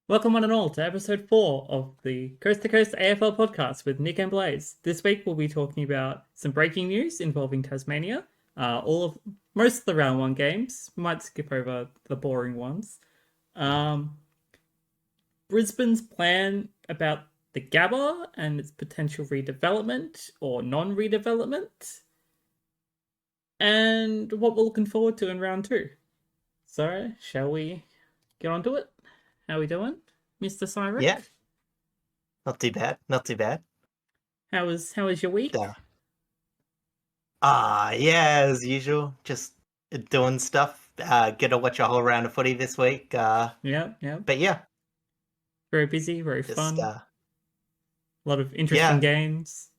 Welcome one and all to episode 4 of the Coast to Coast AFL podcast with Nick and Blaze. This week we'll be talking about some breaking news involving Tasmania, most of the round 1 games. We might skip over the boring ones. Brisbane's plan about the Gabba and its potential redevelopment or non-redevelopment, and what we're looking forward to in round 2. So, shall we get on to it? How we doing, Mr. Psyrick? Yeah. Not too bad. Not too bad. How was your week? Yeah, as usual. Just doing stuff. Get to watch a whole round of footy this week. Yeah. But yeah. Very busy, very fun. A lot of interesting games.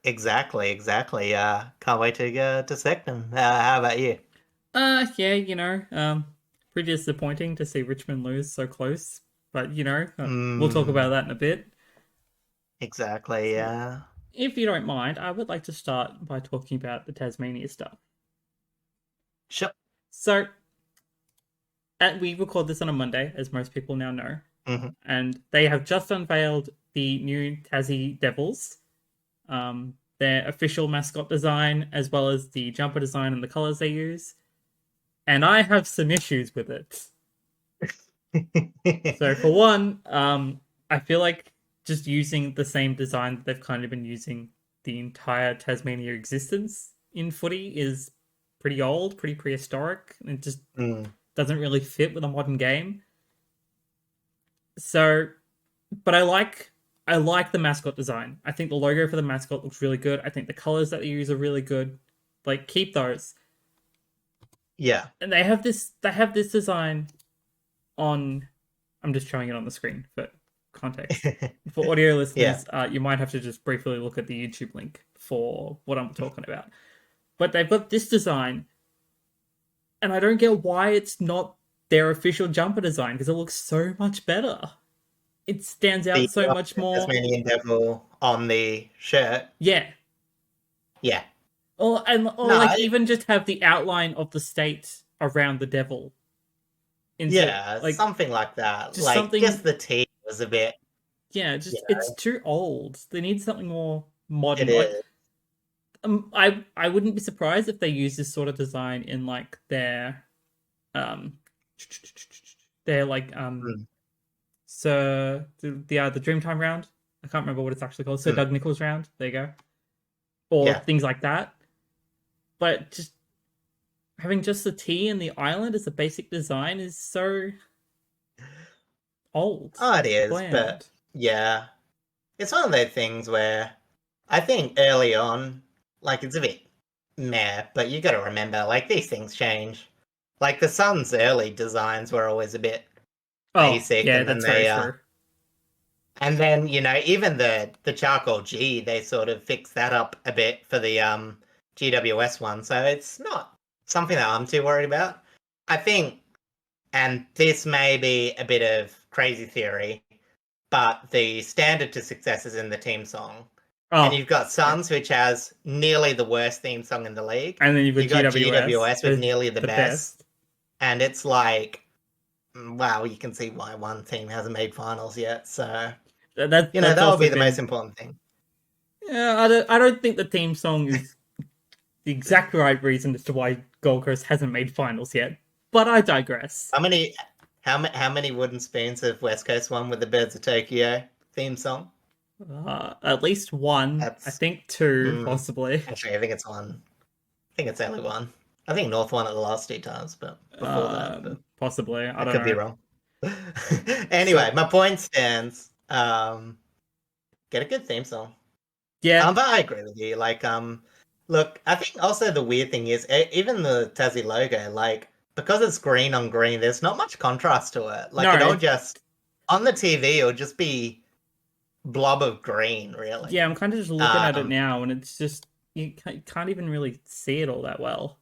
Exactly. Can't wait to select them. How about you? Yeah, pretty disappointing to see Richmond lose so close. But, we'll talk about that in a bit. Exactly, yeah. If you don't mind, I would like to start by talking about the Tasmania stuff. Sure. So, we record this on a Monday, as most people now know. Mm-hmm. And they have just unveiled the new Tassie Devils, their official mascot design, as well as the jumper design and the colours they use. And I have some issues with it. So for one, I feel like just using the same design that they've kind of been using the entire Tasmania existence in footy is pretty old, pretty prehistoric, and it just doesn't really fit with a modern game. So, but I like the mascot design. I think the logo for the mascot looks really good. I think the colors that they use are really good. Like, keep those. Yeah. And they have this design on, I'm just showing it on the screen for context. For audio listeners, you might have to just briefly look at the YouTube link for what I'm talking about. But they've got this design, and I don't get why it's not their official jumper design, because it looks so much better. It stands out so much more. Tasmanian Devil on the shirt. Yeah. Yeah. Even just have the outline of the state around the devil. Something like that. Just the T was a bit. Yeah, it's too old. They need something more modern. It is. I wouldn't be surprised if they use this sort of design in like their so the Dreamtime round. I can't remember what it's actually called. So Doug Nicholls round. There you go. Or things like that. But just having just the T and the island as a basic design is so old. Oh, it is, bland. But yeah. It's one of those things where I think early on, it's a bit meh, but you gotta remember, these things change. The Sun's early designs were always a bit basic. Yeah, that's very true. And then, even the charcoal G, they sort of fixed that up a bit for the GWS one. So it's not something that I'm too worried about. I think, and this may be a bit of crazy theory, but the standard to success is in the team song. And you've got Suns, which has nearly the worst theme song in the league. And then you've got GWS with nearly the best. And it's wow, you can see why one team hasn't made finals yet. So that will be the most important thing. Yeah, I don't think the theme song is the exact right reason as to why Gold Coast hasn't made finals yet. But I digress. How many wooden spoons have West Coast won with the Birds of Tokyo theme song? At least one. I think 2, possibly. Actually, I think it's 1. I think it's only 1. I think North won it the last 2 times, but before that. Possibly. I could be wrong. Anyway, my point stands. Get a good theme song. Yeah. But I agree with you. Look, I think also the weird thing is, even the Tassie logo, because it's green on green, there's not much contrast to it. It'll just, on the TV, it'll just be blob of green, really. Yeah, I'm kind of just looking at it now, and it's just, you can't even really see it all that well.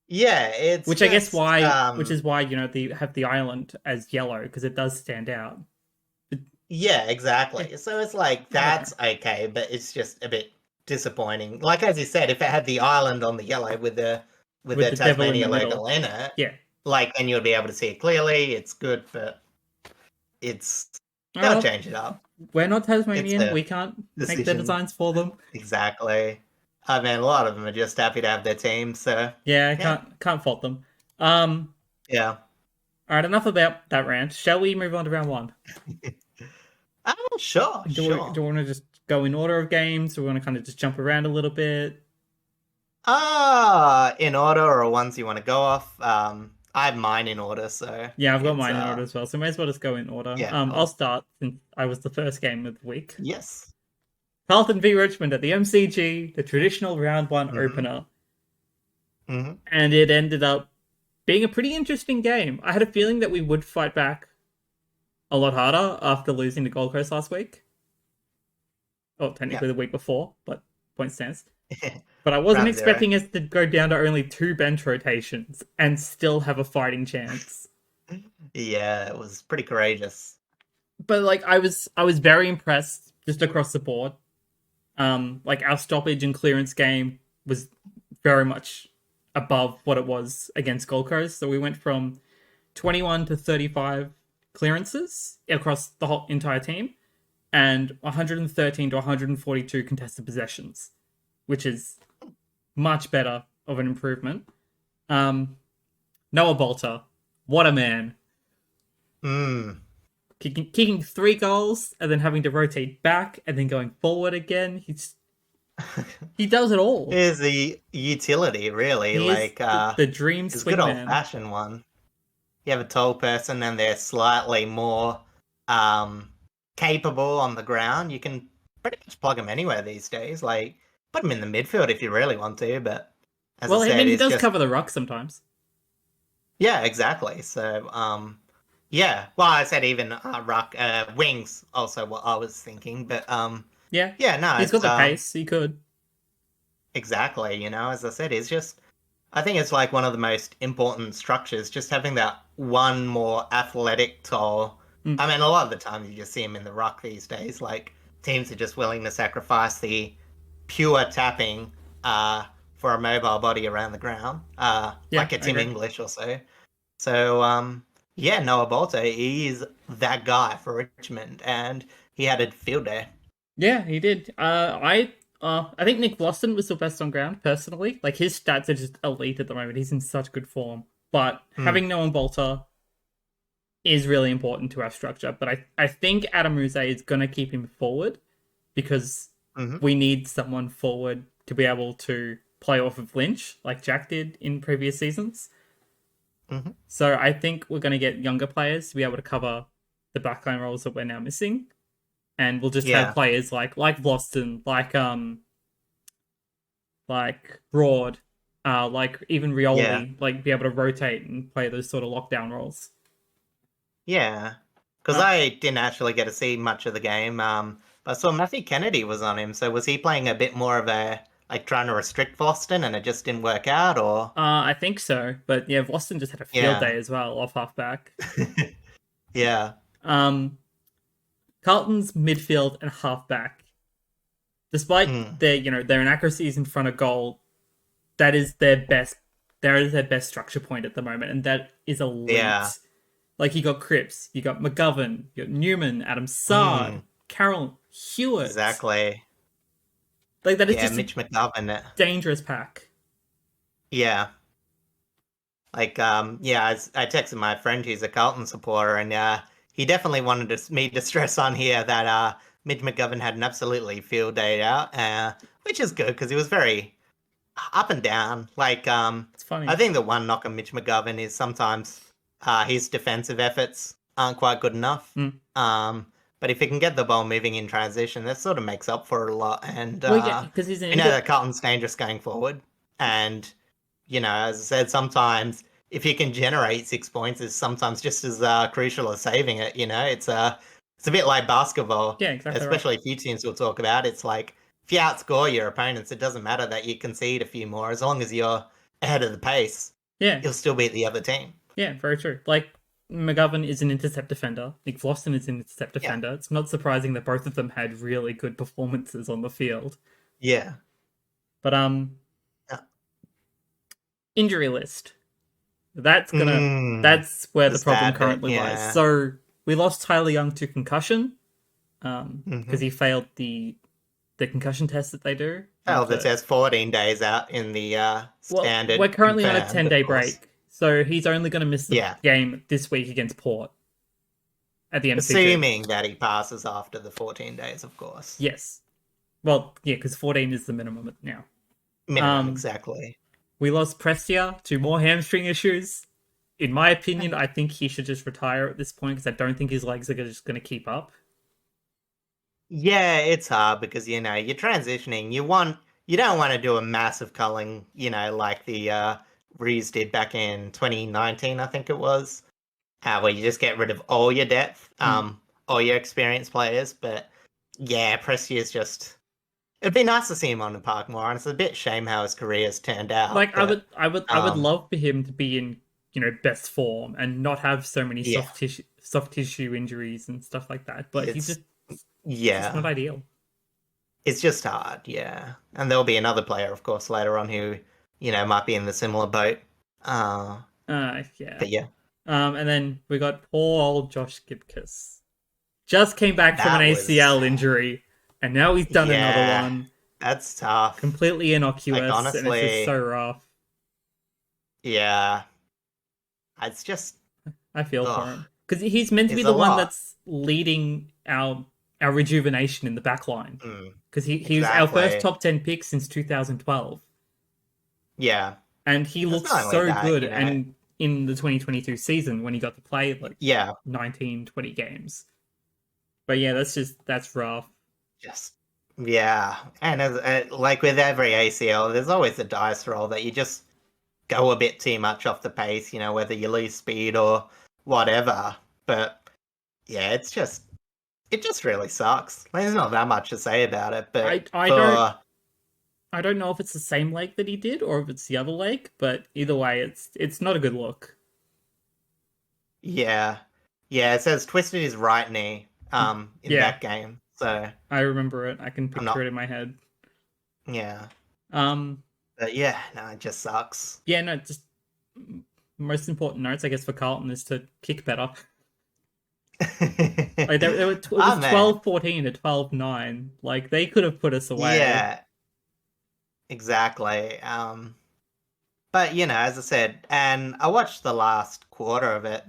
Yeah, it's which is why they have the island as yellow, because it does stand out. Yeah, exactly. So it's that's okay, but it's just a bit disappointing. As you said, if it had the island on the yellow with the Tasmania logo in it, yeah, then you'll be able to see it clearly. It's good, but it's gotta Well, change it up. we're not It's Tasmanian. a We can't make the decision. designs for them. Exactly. I mean, a lot of them are just happy to have their team, so Yeah, yeah, can't fault them. Um, yeah. all right, enough about that rant. Shall we move on to round one? Oh, sure, Do sure. we want to just go in order of games? Or we want to kind of just jump around a little bit? In order or ones you want to go off. I have mine in order, so Yeah, I've got it's mine in order as well, so may as well just go in order. yeah, I'll cool. start since I was the first game of the week. Yes. Carlton v Richmond at the MCG, the traditional round one Mm-hmm. opener, Mm-hmm. and it ended up being a pretty interesting game. I had a feeling that we would fight back a lot harder after losing to Gold Coast last week. Oh, Yeah. technically the week before, but point stands. But I wasn't Round zero. expecting us to go down to only 2 bench rotations and still have a fighting chance. Yeah, it was pretty courageous. But like I was very impressed just across the board. Like our stoppage and clearance game was very much above what it was against Gold Coast. So we went from 21 to 35 clearances across the whole entire team and 113 to 142 contested possessions, which is much better of an improvement. Um, Noah Bolter, what a man. Mm. Kicking 3 goals and then having to rotate back and then going forward again. He does it all. Here's the utility, really. He is Like, the dream it's a good old swingman. fashioned one. You have a tall person and they're slightly more um capable on the ground. You can pretty much plug them anywhere these days. Like, put them in the midfield if you really want to, but as I Well, I said, mean, he it's does just cover the ruck sometimes. yeah, exactly. So, yeah. Well, I said even ruck wings also what I was thinking, but Yeah, yeah, no, he's got it's the pace. He could. exactly, as I said, it's just I think it's like one of the most important structures, just having that one more athletic tall. Mm. I mean, a lot of the time you just see him in the ruck these days. Like teams are just willing to sacrifice the pure tapping for a mobile body around the ground, Yeah, like a I Tim agree. English or so. So, yeah, Noah Bolter, he is that guy for Richmond, and he had a field day. Yeah, he did. I think Nick Boston was the best on ground personally. Like his stats are just elite at the moment. He's in such good form. But Hmm. having Noah Bolter is really important to our structure. But I think Adam Ruse is gonna keep him forward because Mm-hmm. we need someone forward to be able to play off of Lynch like Jack did in previous seasons. Mm-hmm. So I think we're going to get younger players to be able to cover the backline roles that we're now missing, and we'll just have Yeah. players like Vlosten, like Broad, like even Yeah. Rioli, like be able to rotate and play those sort of lockdown roles. Yeah. Because Uh, I didn't actually get to see much of the game. But I saw Matthew Kennedy was on him. So was he playing a bit more of a like trying to restrict Boston and it just didn't work out, or I think so, but yeah, Vlosten just had a field yeah. day as well off halfback. Yeah. Um, Carlton's midfield and halfback, despite Mm. their inaccuracies in front of goal, that is their best. That is their best structure point at the moment, and that is Yeah. elite. Like you got Cripps, you got McGovern, you got Newman, Adam Sard, Mm. Carroll, Hewitt. Exactly. Like that is Yeah, just a Mitch McGovern. dangerous pack. Yeah. Like, yeah, I texted my friend who's a Carlton supporter, and he definitely wanted me to stress on here that Mitch McGovern had an absolutely field day out, which is good because he was very up and down. Like, It's funny. I think the one knock on Mitch McGovern is sometimes his defensive efforts aren't quite good enough. Mm. But if he can get the ball moving in transition, that sort of makes up for it a lot. And Well, yeah, because he's an we know that Carlton's dangerous going forward, and as I said, sometimes if you can generate 6 points, is sometimes just as crucial as saving it. It's a bit like basketball, yeah, exactly right. especially a few teams we'll talk about. It's like if you outscore your opponents, it doesn't matter that you concede a few more as long as you're ahead of the pace. Yeah, You'll still beat the other team. yeah, very true. Like McGovern is an intercept defender. Nick Vlosten is an intercept Yeah, defender. It's not surprising that both of them had really good performances on the field. yeah, But yeah. injury list. That's gonna Mm, that's where the the problem sad bit. currently lies. Yeah, So we lost Tyler Young to concussion because he failed the concussion test that they do. Oh, that says 14 days out in the Well, standard we're currently on a confirmed, 10-day of course. break, so he's only going to miss the Yeah, game this week against Port at the MCG. assuming that he passes after the 14 days, of course. Yes. Well, yeah, because 14 is the minimum now. Minimum, exactly. We lost Prestia to more hamstring issues. In my opinion, I think he should just retire at this point because I don't think his legs are just going to keep up. Yeah, it's hard because you're transitioning. You don't want to do a massive culling, like the Rees did back in 2019, I think it was, where you just get rid of all your depth, all your experienced players. But yeah, Prestia's just. It'd be nice to see him on the park more, and it's a bit shame how his career's turned out. Like but, I would love for him to be in best form and not have so many soft tissue injuries and stuff like that. But he's just not ideal. It's just hard, yeah. And there'll be another player, of course, later on who might be in the similar boat. Yeah. But yeah. And then we got poor old Josh Gibcus. Just came back from an ACL injury, and now he's done another one. That's tough. Completely innocuous, like, honestly, and it's just so rough. Yeah. It's just... I feel for him. Because he's meant to be the one that's leading our rejuvenation in the back line. Because he was our first top 10 pick since 2012. Yeah. And he looks so good. And in the 2022 season, when he got to play 19, 20 games. But yeah, that's rough. Yeah. And as, like with every ACL, there's always a dice roll that you just go a bit too much off the pace, whether you lose speed or whatever. But yeah, it just really sucks. There's not that much to say about it. But I don't know if it's the same leg that he did or if it's the other leg, but either way, it's not a good look. Yeah. Yeah, it says twisted his right knee in that game. So I remember it. I can picture it in my head. Yeah. But yeah, no, it just sucks. Yeah, no, just most important notes, I guess, for Carlton is to kick better. Like it was 12-14 to 12-9. Like they could have put us away. Yeah. Exactly. But as I said, and I watched the last quarter of it.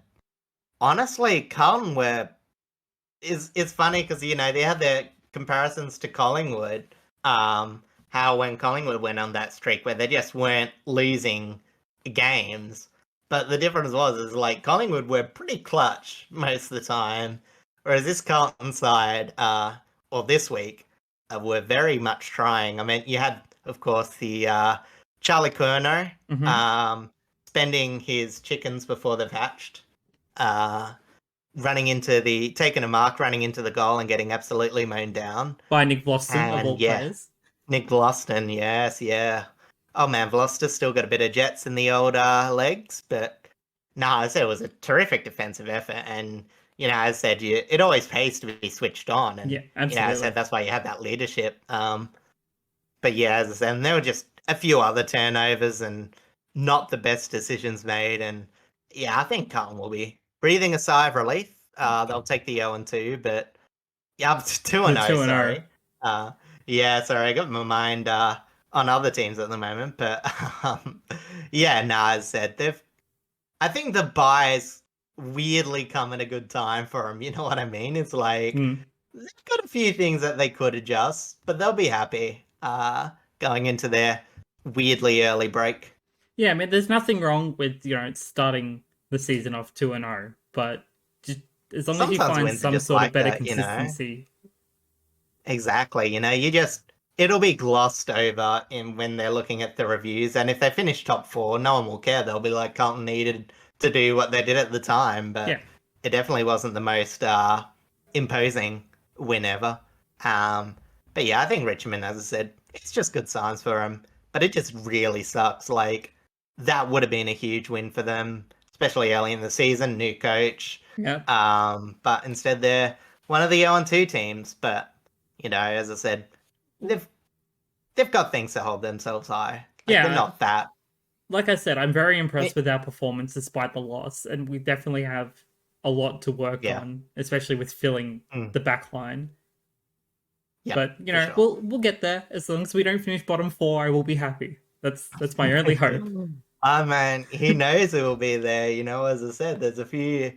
Honestly, Carlton it's funny because they had their comparisons to Collingwood. How when Collingwood went on that streak where they just weren't losing games, but the difference is like Collingwood were pretty clutch most of the time, whereas this Carlton side, or this week, were very much trying. I mean, you had, of course, the Charlie Curnow spending his chickens before they've hatched, taking a mark, running into the goal and getting absolutely mown down. By Nick Vlastuin, of all players. Nick Vlastuin, yes, yeah. Oh man, Vlastuin's still got a bit of jets in the old legs, but I said it was a terrific defensive effort, and as I said, it always pays to be switched on, and absolutely. I said that's why you have that leadership. But yeah, as I said, and there were just a few other turnovers and not the best decisions made, and I think Carlton will be breathing a sigh of relief. They'll take the 0-2, but yeah, 2-0. Sorry. Sorry, I got my mind on other teams at the moment, but as I said, I think the buys weirdly come at a good time for them. You know what I mean? It's like they've got a few things that they could adjust, but they'll be happy going into their weirdly early break. Yeah, I mean, there's nothing wrong with starting the season off 2-0, but just as long as you find some sort of better consistency. Exactly, it'll be glossed over when they're looking at the reviews, and if they finish top 4, no one will care. They'll be like, Carlton needed to do what they did at the time, but it definitely wasn't the most imposing win ever. But yeah, I think Richmond, as I said, it's just good signs for them, but it just really sucks. Like, that would have been a huge win for them, especially early in the season, new coach. But instead they're one of the 0-2 teams, but as I said, they've got things to hold themselves high. They're not that. Like I said, I'm very impressed with our performance despite the loss, and we definitely have a lot to work Yeah. on, especially with filling Mm. the back line. Yeah, But for sure. we'll get there. As long as we don't finish bottom four, I will be happy. That's my only hope. Oh man, he knows it will be there. You know, as I said, there's a few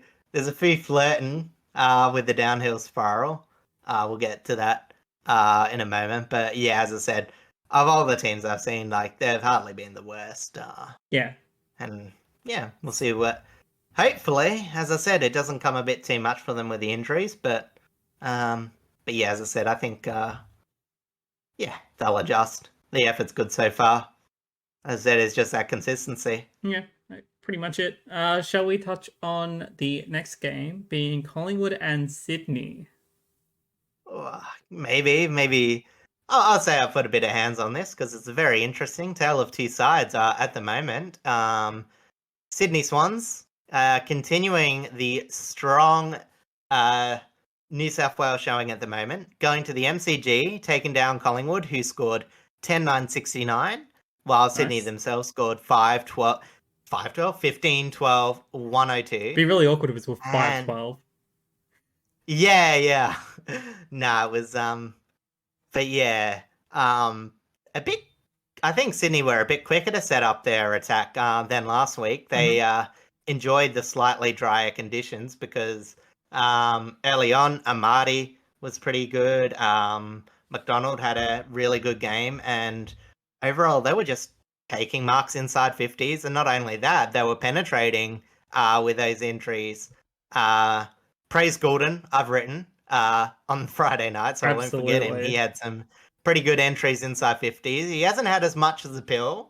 flirting with the downhill spiral. We'll get to that in a moment. But yeah, as I said, of all the teams I've seen, like they've hardly been the worst. Yeah. And yeah, we'll see what. Hopefully, as I said, it doesn't come a bit too much for them with the injuries. But yeah, as I said, I think yeah, they'll adjust. The effort's good so far. As I said, it's just that consistency. Yeah, pretty much it. Shall we touch on the next game being Collingwood and Sydney? Maybe. I'll say I'll put a bit of hands on this because it's a very interesting tale of two sides at the moment. Sydney Swans continuing the strong New South Wales showing at the moment, going to the MCG, taking down Collingwood, who scored 10-9-69, while Sydney Nice. themselves scored 5-12, 5-12, 15-12, 102. Be really awkward if it was And 5-12. yeah. Nah, it was but yeah, a bit. I think Sydney were a bit quicker to set up their attack than last week. They enjoyed the slightly drier conditions because early on, Amadi was pretty good. McDonald had a really good game, and overall, they were just taking marks inside 50s. And not only that, they were penetrating with those injuries. Praise Gordon, I've written on Friday night, so I won't forget him. He had some pretty good entries inside 50s. He hasn't had as much as a pill,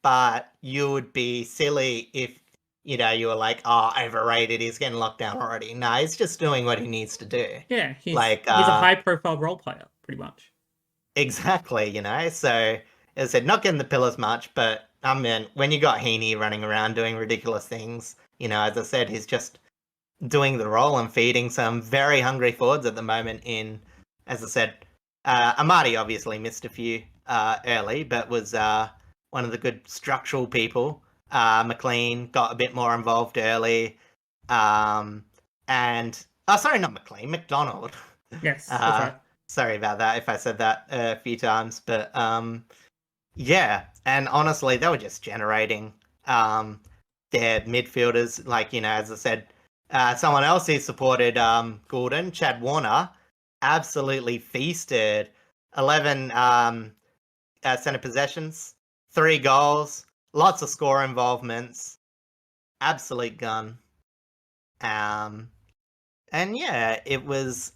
but you would be silly if, you know, you were like, oh, overrated, he's getting locked down already. No, he's just doing what he needs to do. Yeah, he's like he's a high-profile role player, pretty much. Exactly, you know. So, as I said, not getting the pill as much, but I mean, when you got Heaney running around doing ridiculous things, you know, as I said, he's just doing the role and feeding some very hungry forwards at the moment in, as I said, Amadi obviously missed a few early, but was one of the good structural people. McLean got a bit more involved early. And, sorry, not McLean, McDonald. Yes, that's right. Sorry about that if I said that a few times, but yeah, and honestly, they were just generating their midfielders. Like, you know, as I said, someone else who supported Gordon, Chad Warner, absolutely feasted. 11 centre possessions, 3 goals, lots of score involvements, absolute gun. And yeah, it was.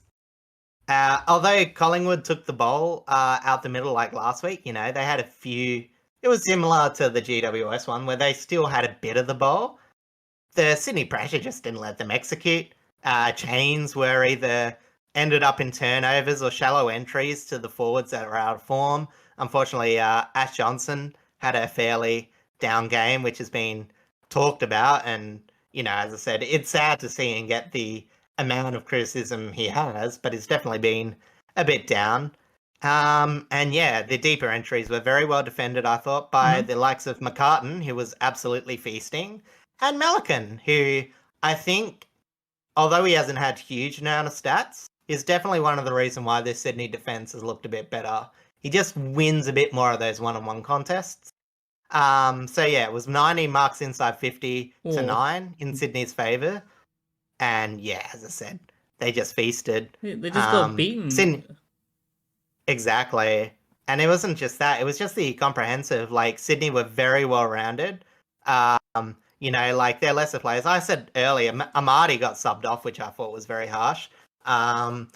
Although Collingwood took the ball out the middle like last week, you know, they had a few. It was similar to the GWS one where they still had a bit of the ball. The Sydney pressure just didn't let them execute. Chains were either ended up in turnovers or shallow entries to the forwards that were out of form. Unfortunately, Ash Johnson had a fairly down game, which has been talked about. And, you know, as I said, it's sad to see him get the amount of criticism he has, but it's definitely been a bit down. And yeah, the deeper entries were very well defended, I thought, by the likes of McCartan, who was absolutely feasting, and Melican, who I think, although he hasn't had huge amount of stats, is definitely one of the reasons why this Sydney defence has looked a bit better. He just wins a bit more of those one-on-one contests. So yeah, it was 90 marks inside 50 to 9 in Sydney's favour. And yeah, as I said, they just feasted. They just got beaten. Exactly. And it wasn't just that, it was just the comprehensive. Like, Sydney were very well rounded. You know, like, they're lesser players. I said earlier, Amadi got subbed off, which I thought was very harsh. Well,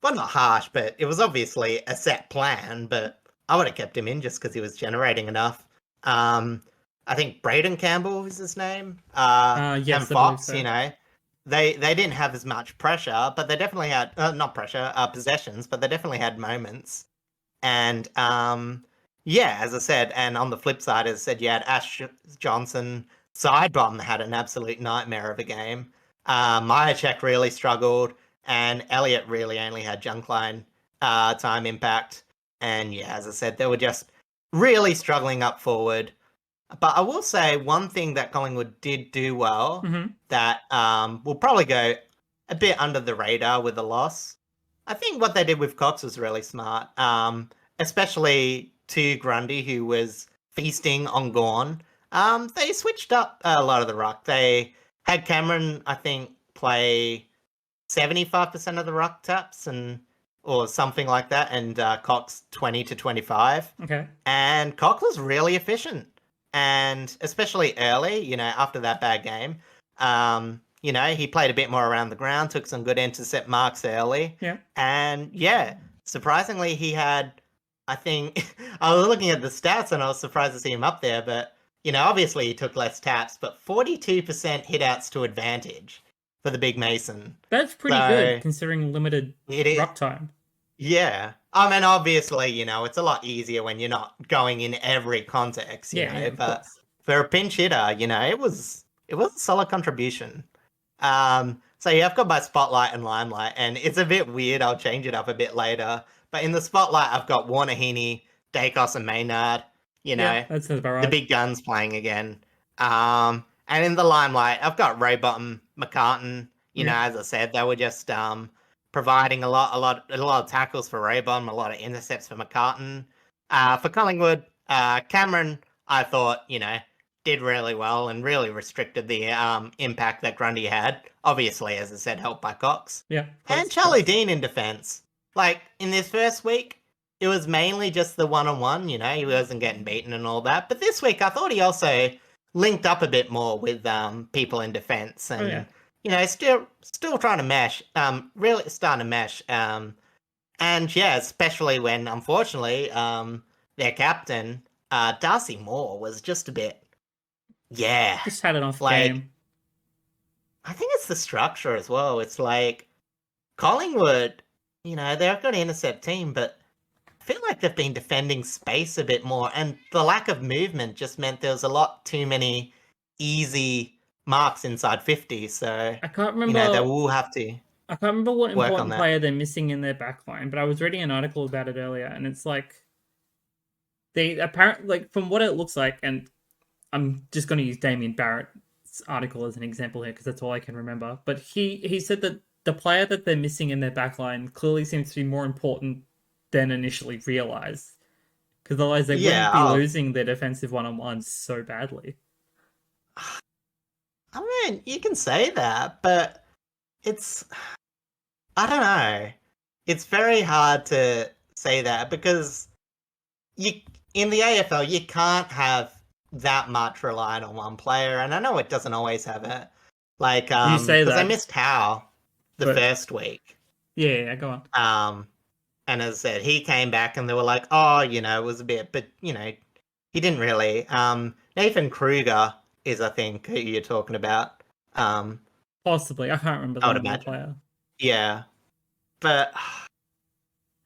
not harsh, but it was obviously a set plan, but I would have kept him in just because he was generating enough. I think Braden Campbell is his name. Yes, and Fox, so. you know, they didn't have as much pressure, but they definitely had, not pressure, possessions, but they definitely had moments. And yeah, as I said, and on the flip side, as I said, you had Ash Johnson. Sidebomb had an absolute nightmare of a game. Myercheck really struggled, and Elliott really only had junk line time impact. And yeah, as I said, they were just really struggling up forward. But I will say one thing that Collingwood did do well Mm-hmm. that will probably go a bit under the radar with the loss. I think what they did with Cox was really smart, especially to Grundy, who was feasting on Gorn. They switched up a lot of the ruck. They had Cameron, I think, play 75% of the ruck taps or something like that, and Cox 20 to 25. Okay. And Cox was really efficient, and especially early, after that bad game. He played a bit more around the ground, took some good intercept marks early. Yeah. And yeah, surprisingly, he had, I think, I was looking at the stats and I was surprised to see him up there, but, obviously he took less taps, but 42% hitouts to advantage for the Big Mason. That's pretty good So considering limited it is, ruck time. yeah. I mean, obviously, it's a lot easier when you're not going in every context, Yeah, of but course. for a pinch hitter, it was a solid contribution. So yeah, I've got my spotlight and limelight, and it's a bit weird. I'll change it up a bit later. But in the spotlight, I've got Warner Heaney, Dacos, and Maynard. Yeah, that sounds about The right. big guns playing again. And in the limelight, I've got Rowbottom, McCartan. Yeah. As I said, they were just providing a lot of tackles for Rowbottom, a lot of intercepts for McCartan. For Collingwood, Cameron, I thought, did really well and really restricted the impact that Grundy had. Obviously, as I said, helped by Cox. Yeah, of And course. Charlie Dean in defence. Like, in this first week, it was mainly just the one-on-one, he wasn't getting beaten and all that. But this week, I thought he also linked up a bit more with people in defence Oh yeah. and, still trying to mesh, really starting to mesh. And yeah, especially when, unfortunately, their captain, Darcy Moore, was just a bit, yeah, Just had an off like, game. I think it's the structure as well. It's like Collingwood, they're a good intercept team, but I feel like they've been defending space a bit more, and the lack of movement just meant there was a lot too many easy marks inside 50. So, I can't they remember will have to I can't remember what work on important that. player they're missing in their backline, but I was reading an article about it earlier, and it's like they apparently, like, from what it looks like, and I'm just going to use Damien Barrett's article as an example here because that's all I can remember. But he said that the player that they're missing in their backline clearly seems to be more important than initially realized, because otherwise they Yeah, wouldn't be losing their defensive one-on-ones so badly. I mean, you can say that, but it's, I don't know. It's very hard to say that because you in the AFL you can't have that much relying on one player, and I know it doesn't always have it. Like You say because I that, missed Howe the but first week. yeah, go on. And as I said, he came back and they were like, oh, it was a bit, but he didn't really. Nathan Kruger is, I think, who you're talking about. Possibly, I can't remember I the would name of the imagine. player. Yeah, but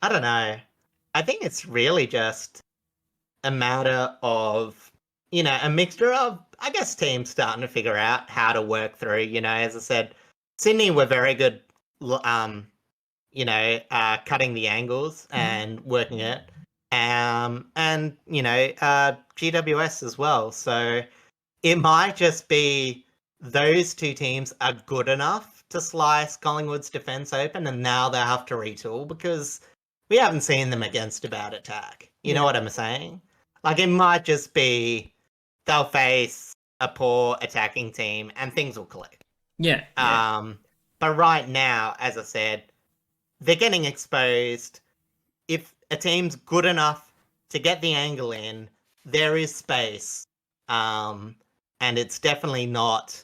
I don't know. I think it's really just a matter of, a mixture of, I guess, teams starting to figure out how to work through. As I said, Sydney were very good, cutting the angles and working it. And, GWS as well. So it might just be those two teams are good enough to slice Collingwood's defense open, and now they have to retool because we haven't seen them against a bad attack. You know Yeah, what I'm saying? Like, it might just be they'll face a poor attacking team and things will click. yeah. But right now, as I said, they're getting exposed. If a team's good enough to get the angle in, there is space. And it's definitely not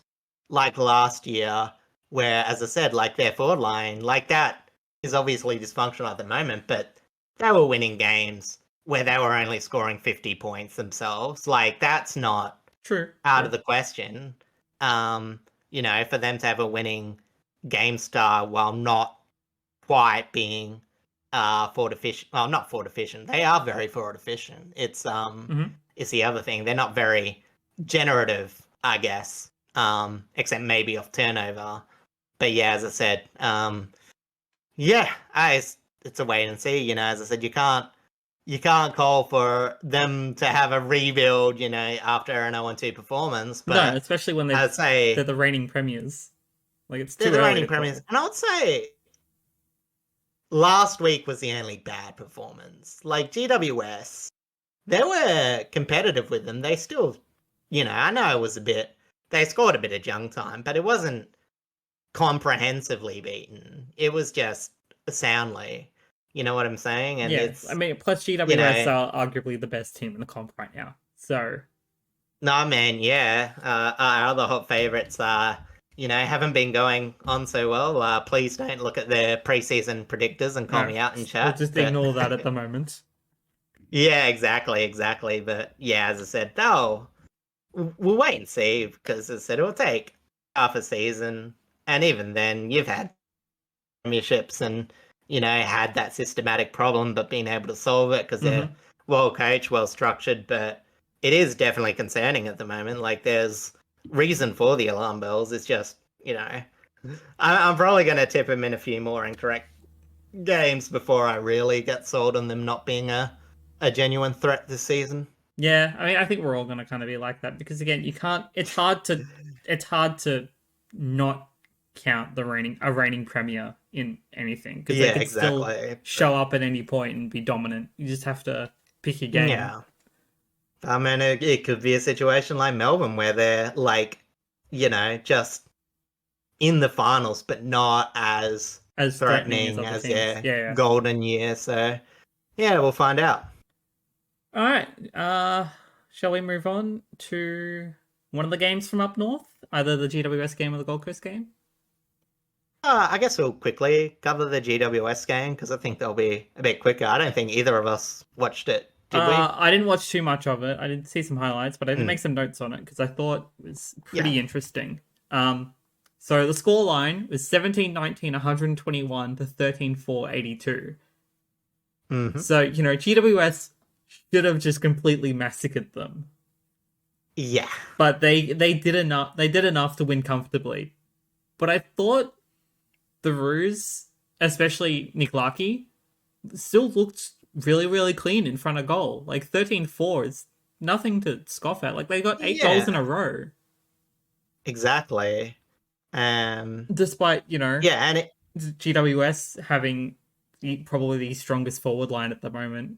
like last year, where, as I said, like their forward line, like that is obviously dysfunctional at the moment, but they were winning games where they were only scoring 50 points themselves. Like, that's not True. out of the question. For them to have a winning game star while not quite being forward efficient. Well, not forward efficient. They are very forward efficient. It's the other thing. They're not very generative, I guess. Except maybe off turnover. But yeah, as I said, yeah, it's a wait and see. As I said, you can't you can't call for them to have a rebuild, after an 0-2 performance. No, But especially when I'd they're say the reigning premiers. Like, it's they're too the early reigning to premiers, call. and I would say last week was the only bad performance. Like GWS, they were competitive with them. They still, I know it was they scored a bit of junk time, but it wasn't comprehensively beaten. It was just soundly. You know what I'm saying? And Yeah, I it's, mean, plus GWS are arguably the best team in the comp right now. So, no, man, yeah. Our other hot favorites haven't been going on so well. Please don't look at their preseason predictors and call no, me out in we'll chat. just But ignore that at the moment. yeah, exactly. But yeah, as I said, we'll wait and see because as I said, it'll take half a season, and even then, you've had premierships and had that systematic problem, but being able to solve it because they're well coached, well structured. But it is definitely concerning at the moment. Like there's reason for the alarm bells. It's just I'm probably going to tip him in a few more incorrect games before I really get sold on them not being a genuine threat this season. Yeah, I mean, I think we're all gonna kind of be like that because again, you can't. It's hard to not count a reigning premier in anything because they Yeah, could still exactly. show up at any point and be dominant. You just have to pick a game. Yeah. I mean, it could be a situation like Melbourne where they're like, just in the finals, but not as As threatening as threatening other as teams. their Yeah, yeah. golden year. So, yeah, we'll find out. All right. Shall we move on to one of the games from up north? Either the GWS game or the Gold Coast game? I guess we'll quickly cover the GWS game because I think they'll be a bit quicker. I don't think either of us watched it, did we? I didn't watch too much of it. I did see some highlights, but I did Mm, make some notes on it because I thought it was yeah. pretty interesting. So the score line was 17-19, 121 to 13-4, 82. Hmm. So, GWS should have just completely massacred them. Yeah. But they did enough to win comfortably. But I thought the Roos, especially Nick Larkey, still looked really, really clean in front of goal. Like 13-4 is nothing to scoff at. Like they got 8 goals in a Yeah. row. Exactly. Despite, Yeah, and GWS having probably the strongest forward line at the moment,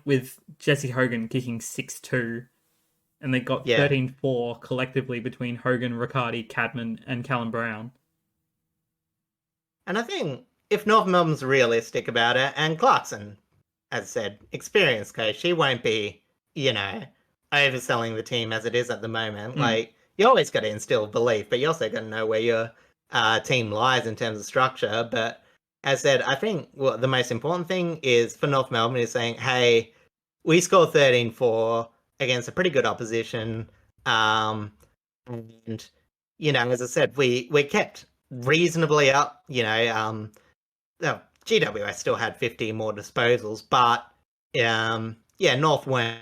with Jesse Hogan kicking 6-2, and they got yeah. 13-4 collectively between Hogan, Riccardi, Cadman, and Callum Brown. And I think if North Melbourne's realistic about it, and Clarkson, as I said, experienced coach, he won't be, overselling the team as it is at the moment. Like, you always got to instill belief, but you also got to know where your team lies in terms of structure. But as I said, I think the most important thing is for North Melbourne is saying, hey, we scored 13-4 against a pretty good opposition. And, as I said, we kept reasonably up. GWS still had 50 more disposals, but North weren't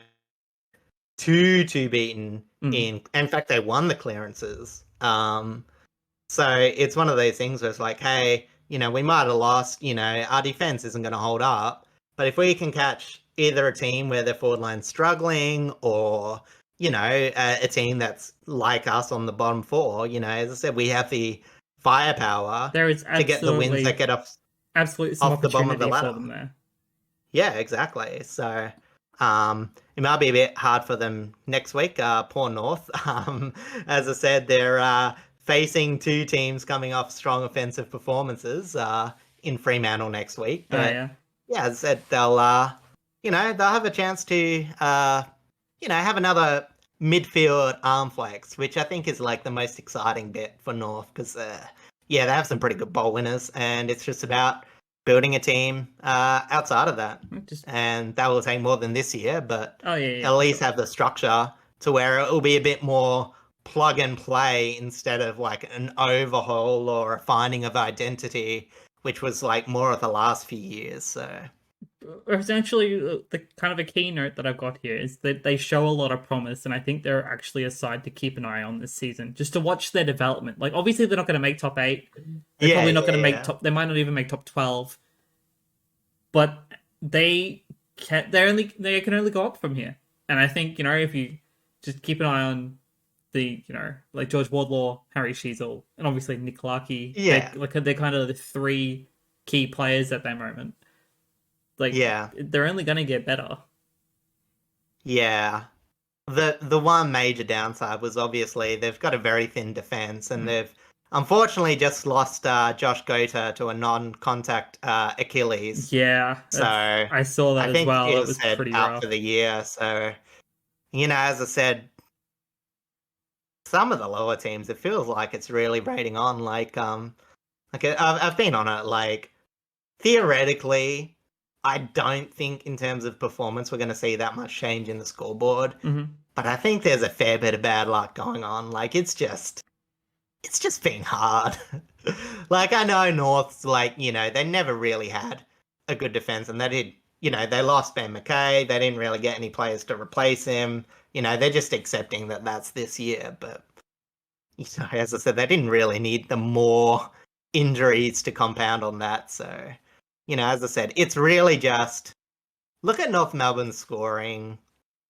too beaten in fact they won the clearances. So it's one of those things where it's like, hey, we might have lost, our defense isn't going to hold up, but if we can catch either a team where their forward line's struggling or a team that's like us on the bottom four, as I said, we have the firepower There is to get the wins that get us absolutely some off the bottom of the opportunity ladder. for them there. Yeah, exactly. So it might be a bit hard for them next week. Poor North. As I said, they're facing two teams coming off strong offensive performances in Fremantle next week. But yeah, as I said, they'll have a chance to have another midfield arm flex, which I think is like the most exciting bit for North because they have some pretty good bowl winners, and it's just about building a team outside of that. And that will take more than this year, but at least have the structure to where it will be a bit more plug and play instead of like an overhaul or a finding of identity, which was like more of the last few years. So essentially, the kind of a key note that I've got here is that they show a lot of promise, and I think they're actually a side to keep an eye on this season, just to watch their development. Like, obviously, they're not going to make top 8. They're probably not going to make top. They might not even make top 12. But they they can only go up from here. And I think, if you just keep an eye on the, like George Wardlaw, Harry Sheasel, and obviously Nick Larkey, Yeah, they're kind of the three key players at that moment. Like yeah, they're only going to get better. yeah. The one major downside was obviously they've got a very thin defense, and Mm. they've unfortunately just lost Josh Gota to a non-contact Achilles. Yeah, So I saw that I as think well. he That was was said pretty out for rough. the year. So as I said, some of the lower teams, it feels like it's really rating on. Like I've been on it. Like theoretically, I don't think in terms of performance we're going to see that much change in the scoreboard. Hmm. But I think there's a fair bit of bad luck going on. Like it's just been hard. Like I know North's like, they never really had a good defense, and they did, they lost Ben McKay. They didn't really get any players to replace him. They're just accepting that that's this year. But as I said, they didn't really need the more injuries to compound on that. So, as I said, it's really just look at North Melbourne's scoring,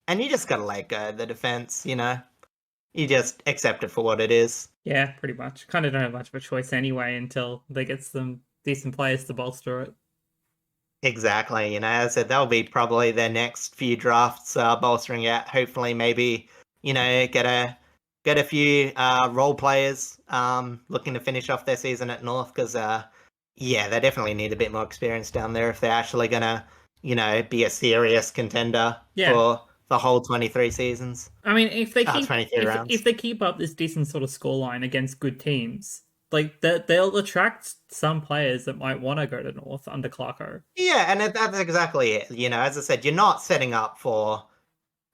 and you just got to let go of the defense. You just accept it for what it is. Yeah, pretty much. Kind of don't have much of a choice anyway until they get some decent players to bolster it. Exactly. As I said, that'll be probably their next few drafts, bolstering out. Hopefully, maybe get a few role players looking to finish off their season at North, because yeah, they definitely need a bit more experience down there if they're actually gonna be a serious contender Yeah, for the whole 23 seasons. I mean, if they keep 23 rounds. if they keep up this decent sort of scoreline against good teams, like they'll attract some players that might want to go to North under Clarko. Yeah, and that's exactly it. As I said, you're not setting up for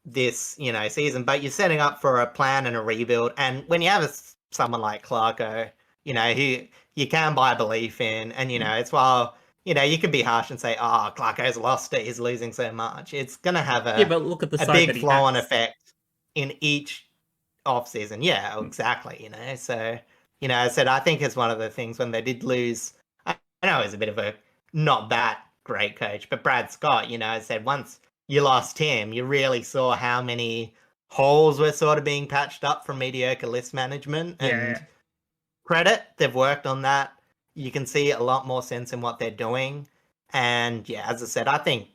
this, season, but you're setting up for a plan and a rebuild. And when you have someone like Clarko, who you can buy belief in, and it's while you can be harsh and say, "Oh, Clarko's lost it; he's losing so much." It's gonna have Yeah, a but look at the a side big that he flow-on has. effect in each off season. Yeah, exactly. So as I said, I think it's one of the things when they did lose. I know he's a bit of a not that great coach, but Brad Scott, I said once you lost him, you really saw how many holes were sort of being patched up from mediocre list management. Yeah, And yeah, credit, they've worked on that. You can see a lot more sense in what they're doing. And yeah, as I said, I think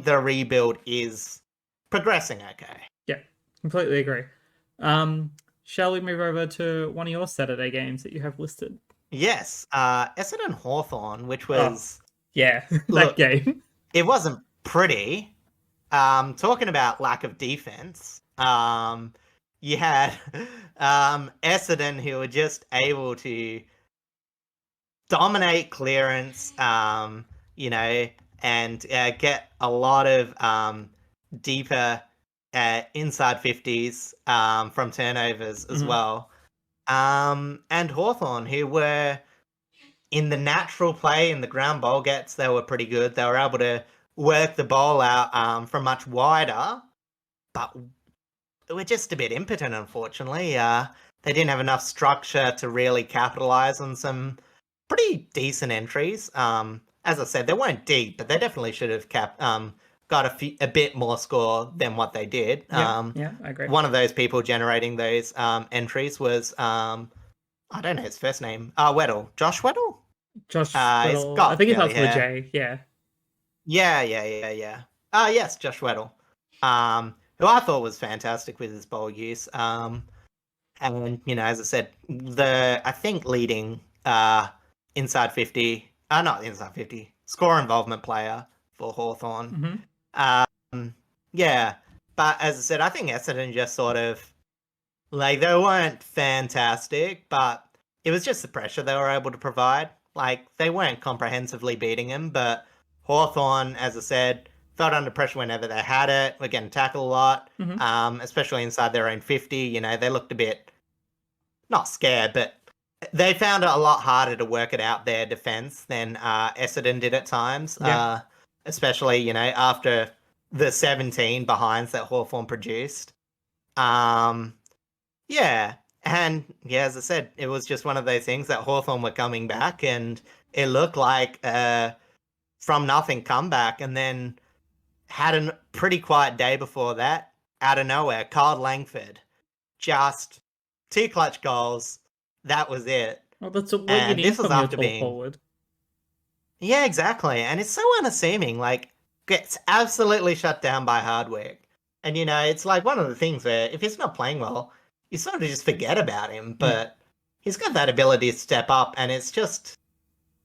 the rebuild is progressing okay. yeah. Completely agree. Shall we move over to one of your Saturday games that you have listed? Yes, Essendon Hawthorn, which Oh, was yeah, that look, game. it wasn't pretty. Talking about lack of defense, you had Essendon who were just able to dominate clearance, and get a lot of deeper inside 50s from turnovers as Mhm. well. And Hawthorn, who were in the natural play in the ground ball gets, they were pretty good. They were able to work the ball out from much wider, but we're just a bit impotent, unfortunately. They didn't have enough structure to really capitalize on some pretty decent entries. As I said, they weren't deep, but they definitely should have got a bit more score than what they did. Yeah, yeah, I agree. One of those people generating those entries was I don't know his first name. Weddle, Josh Weddle. Josh He's Whittle, I got think it curly starts with a hair. J. Yeah. Yeah, yeah, yeah, yeah. Yes, Josh Weddle. Who I thought was fantastic with his ball use. And as I said, I think leading inside 50, not inside 50, score involvement player for Hawthorn. Hmm. Um, yeah, but as I said, I think Essendon just sort of like they weren't fantastic, but it was just the pressure they were able to provide. Like they weren't comprehensively beating him, but Hawthorn, as I said, felt under pressure whenever they had it. Were getting tackled a lot, Hmm. especially inside their own 50. They looked a bit not scared, but they found it a lot harder to work it out their defense than Essendon did at times. Yeah. Especially after the 17 behinds that Hawthorn produced. Um, yeah. And yeah, as I said, it was just one of those things that Hawthorn were coming back, and it looked like from nothing comeback. And then had a pretty quiet day before that. Out of nowhere, Carl Langford, just 2 clutch goals. That was it. Well, that's what you And need this was from your after tall being, forward. yeah, exactly. And it's so unassuming. Like, gets absolutely shut down by Hardwick. And it's like one of the things where if he's not playing well, you sort of just forget about him. But he's got that ability to step up, and it's just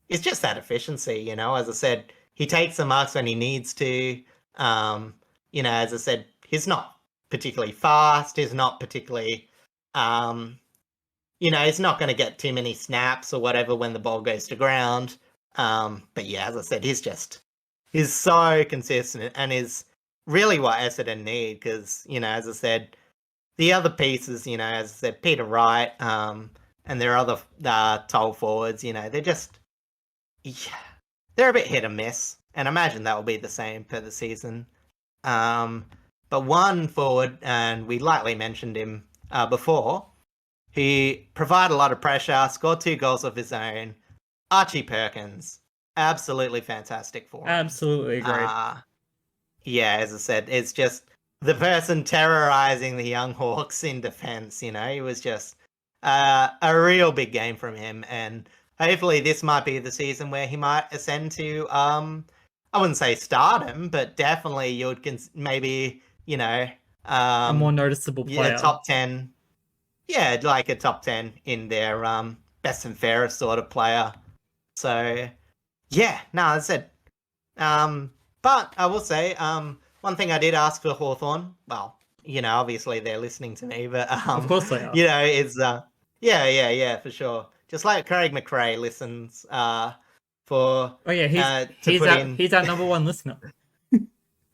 that efficiency. As I said, he takes the marks when he needs to. As I said, he's not particularly fast. He's not particularly, he's not going to get too many snaps or whatever when the ball goes to ground. But yeah, as I said, he's so consistent and is really what Essendon need because, as I said, the other pieces, as I said, Peter Wright, and their other tall forwards, they're just, yeah, they're a bit hit and miss. And I imagine that will be the same for the season. But one forward, and we lightly mentioned him before, he provided a lot of pressure, scored 2 goals of his own. Archie Perkins, absolutely fantastic for him. Absolutely great. Yeah, as I said, it's just the person terrorizing the young Hawks in defense. He was just a real big game from him, and hopefully this might be the season where he might ascend to I wouldn't say stardom, but definitely you would maybe A more noticeable player. top 10. Yeah, like a top 10 in their best and fairest sort of player. So yeah, no, I said. But I will say, one thing I did ask for Hawthorn, well, obviously they're listening to me, but Of course they are. is yeah, for sure. Just like Craig McRae listens for Oh yeah, he's our number one listener.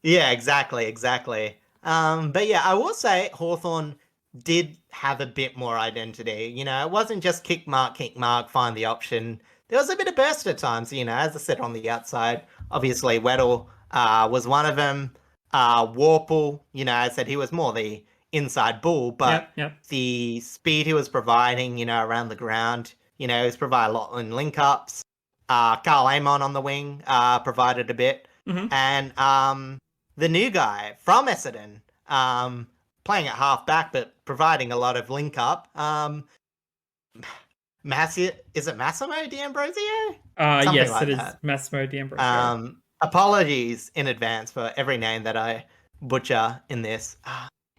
Yeah, exactly. But yeah, I will say Hawthorn did have a bit more identity. It wasn't just kick mark, find the option. There was a bit of burst at times, as I said on the outside. Obviously, Weddle was one of them. Warple, I said he was more the inside bull, but yep. the speed he was providing, around the ground, he was providing a lot in link ups. Carl Amon on the wing provided a bit. Mm-hmm. And the new guy from Essendon, playing at half back but providing a lot of link up. Is it Massimo D'Ambrosio? Yes, like it is that. Massimo D'Ambrosio. Apologies in advance for every name that I butcher in this.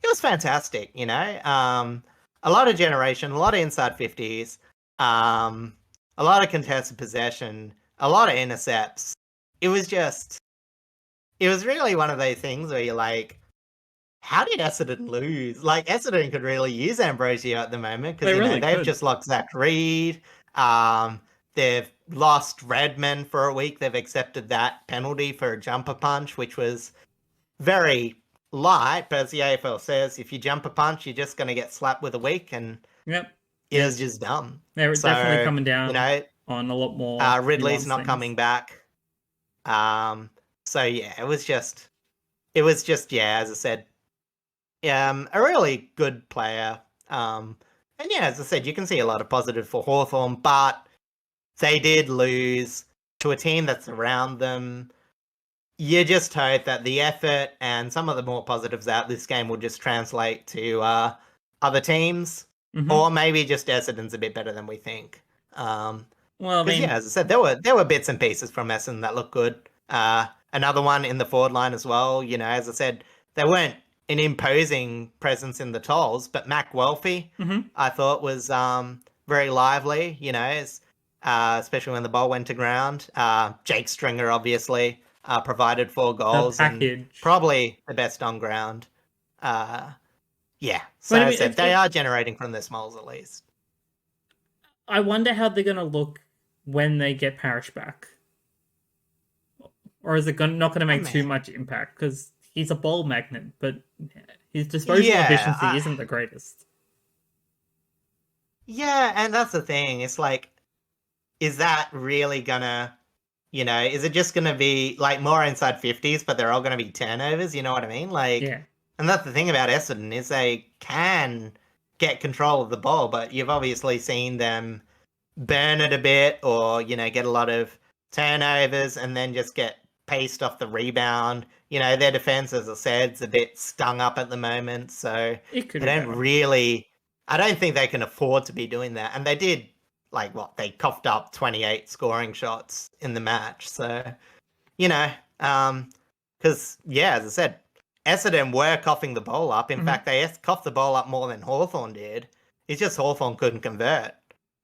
It was fantastic, a lot of generation, a lot of inside 50s, a lot of contested possession, a lot of intercepts. It was really one of those things where you're like, how did Essendon lose? Like, Essendon could really use Ambrosio at the moment because they've just lost Zach Reed. They've lost Redmond for a week. They've accepted that penalty for a jumper punch, which was very light. But as the AFL says, if you jump a punch, you're just going to get slapped with a week, and it was just dumb. They're definitely coming down on a lot more. Ridley's not coming back. So yeah, it was just yeah, as I said, a really good player. And yeah, as I said, you can see a lot of positive for Hawthorn, but they did lose to a team that's around them. You just hope that the effort and some of the more positives out this game will just translate to other teams, or maybe just Essendon's a bit better than we think. Well, I mean, yeah, as I said, there were bits and pieces from Essendon that looked good. Another one in the forward line as well. As I said, they weren't an imposing presence in the tolls, but Mac Welfie, I thought was very lively. Especially when the ball went to ground. Jake Stringer, obviously, provided 4 goals and probably the best on ground. Yeah, so as I said, they are generating from their smalls at least. I wonder how they're going to look when they get Parrish back. Or is it not going to make too much impact? Because he's a ball magnet, but his disposal efficiency isn't the greatest. Yeah, and that's the thing. It's like, is that really gonna, is it just gonna be like more inside 50s, but they're all gonna be turnovers? You know what I mean? Like, yeah. And that's the thing about Essendon is they can get control of the ball, but you've obviously seen them burn it a bit, or get a lot of turnovers and then just get paced off the rebound. Their defense, as I said, is a bit stung up at the moment, so It could they be don't better. really. I don't think they can afford to be doing that, and they did. They coughed up 28 scoring shots in the match, so because as I said, Essendon were coughing the ball up. In fact, they coughed the ball up more than Hawthorn did. It's just Hawthorn couldn't convert.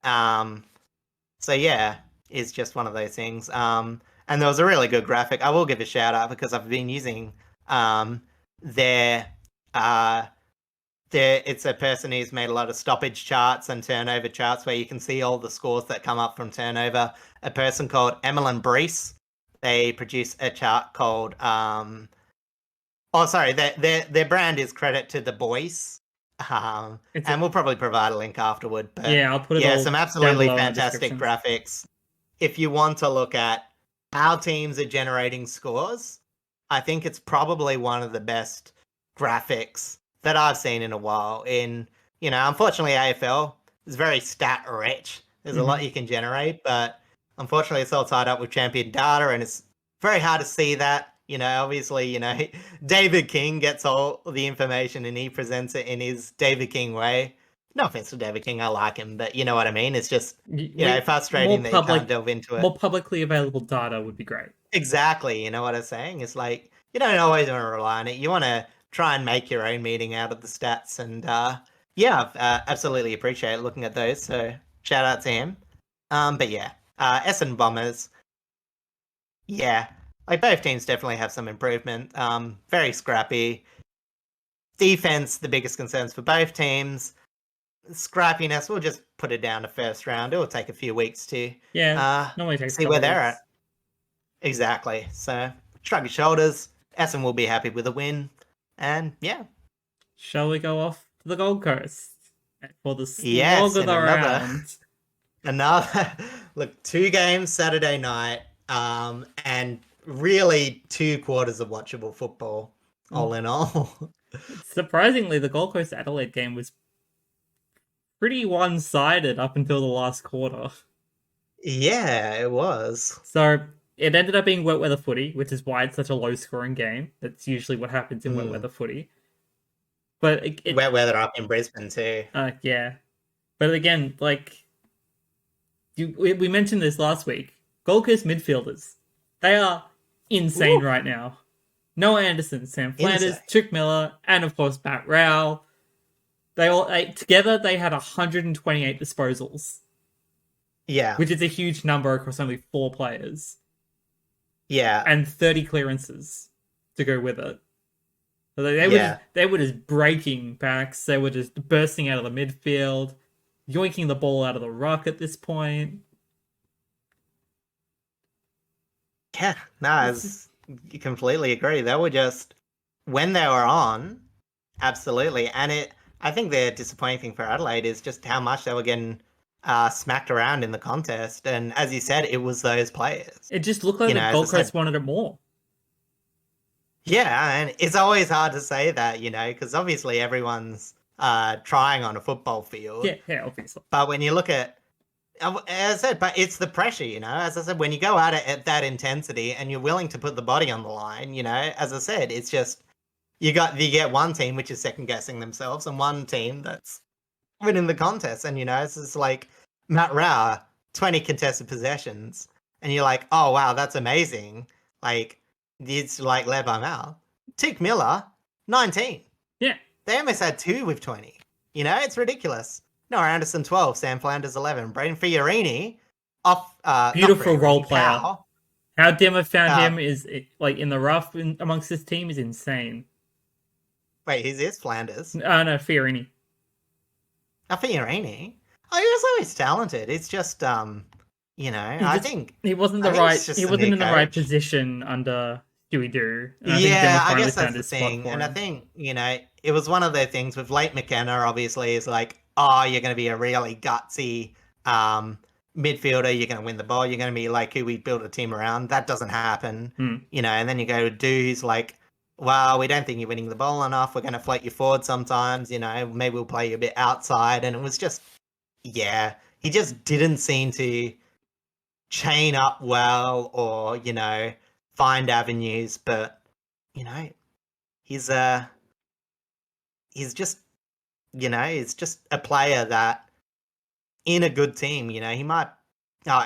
So it's just one of those things. And there was a really good graphic. I will give a shout out because I've been using their it's a person who's made a lot of stoppage charts and turnover charts where you can see all the scores that come up from turnover. A person called Emmeline Brees. They produce a chart called their brand is Credit to the Boys. And we'll probably provide a link afterward. But I'll put it all some down absolutely below in the fantastic description. graphics. If you want to look at how teams are generating scores, I think it's probably one of the best graphics that I've seen in a while. Unfortunately, AFL is very stat rich. There's a lot you can generate, but unfortunately, it's all tied up with champion data, and it's very hard to see that. Obviously, David King gets all the information and he presents it in his David King way. No offense to David King, I like him, but you know what I mean? It's just, frustrating that you can't delve into it. More publicly available data would be great. Exactly, you know what I'm saying? It's like, you don't always want to rely on it. You want to try and make your own meaning out of the stats. And absolutely appreciate looking at those. So shout out to him. Essendon Bombers. Yeah, both teams definitely have some improvement. Very scrappy. Defense, the biggest concerns for both teams. Scrappiness, we'll just put it down to first round. It will take a few weeks to normally takes see where they're at. Exactly. So shrug your shoulders. Essendon will be happy with a win. And shall we go off to the Gold Coast for the slog of the round? Another look, 2 games Saturday night, and really 2 quarters of watchable football, all in all. Surprisingly, the Gold Coast Adelaide game was pretty one-sided up until the last quarter. Yeah, it was. So it ended up being wet weather footy, which is why it's such a low-scoring game. That's usually what happens in wet weather footy. But wet weather up in Brisbane too. Yeah, but again, we mentioned this last week. Gold Coast midfielders, they are insane right now. Noah Anderson, Sam Flanders, Chick Miller, and of course Matt Rowell. Together they had 128 disposals. Yeah, which is a huge number across only 4 players. Yeah, and 30 clearances to go with it. So they were just breaking backs. They were just bursting out of the midfield, yoinking the ball out of the ruck at this point. Yeah, no, I completely agree. They were just, when they were on, absolutely. And I think the disappointing thing for Adelaide is just how much they were getting smacked around in the contest. And as you said, it was those players. It just looked like the Gold Coast wanted it more. Yeah, and it's always hard to say that, because obviously everyone's trying on a football field. Yeah, obviously. But when you look at, as I said, but it's the pressure, as I said, when you go at it at that intensity and you're willing to put the body on the line, as I said, it's just, you get one team which is second guessing themselves and one team that's winning the contest. And, it's just like Matt Rowell, 20 contested possessions. And you're like, oh, wow, that's amazing. It's led by Mal. Tick Miller, 19. Yeah. They almost had 2 with 20. It's ridiculous. Noah Anderson, 12. Sam Flanders, 11. Braden Fiorini, beautiful role player. Powell. How Dimmer found him is in the rough amongst this team is insane. Wait, who's this? Flanders? No, Fiorini. Fiorini? Oh, he was always talented. It's just, I think he wasn't in the right position under Stewie Doo. I guess that's the thing. And I think, it was one of those things with Late McKenna, obviously, is like, oh, you're going to be a really gutsy midfielder. You're going to win the ball. You're going to be like who we build a team around. That doesn't happen. And then you go to Doo, who's like, well, we don't think you're winning the ball enough. We're going to float you forward sometimes. Maybe we'll play you a bit outside. And it was just, he just didn't seem to chain up well or, find avenues, but you know, he's a he's just he's just a player that in a good team, he might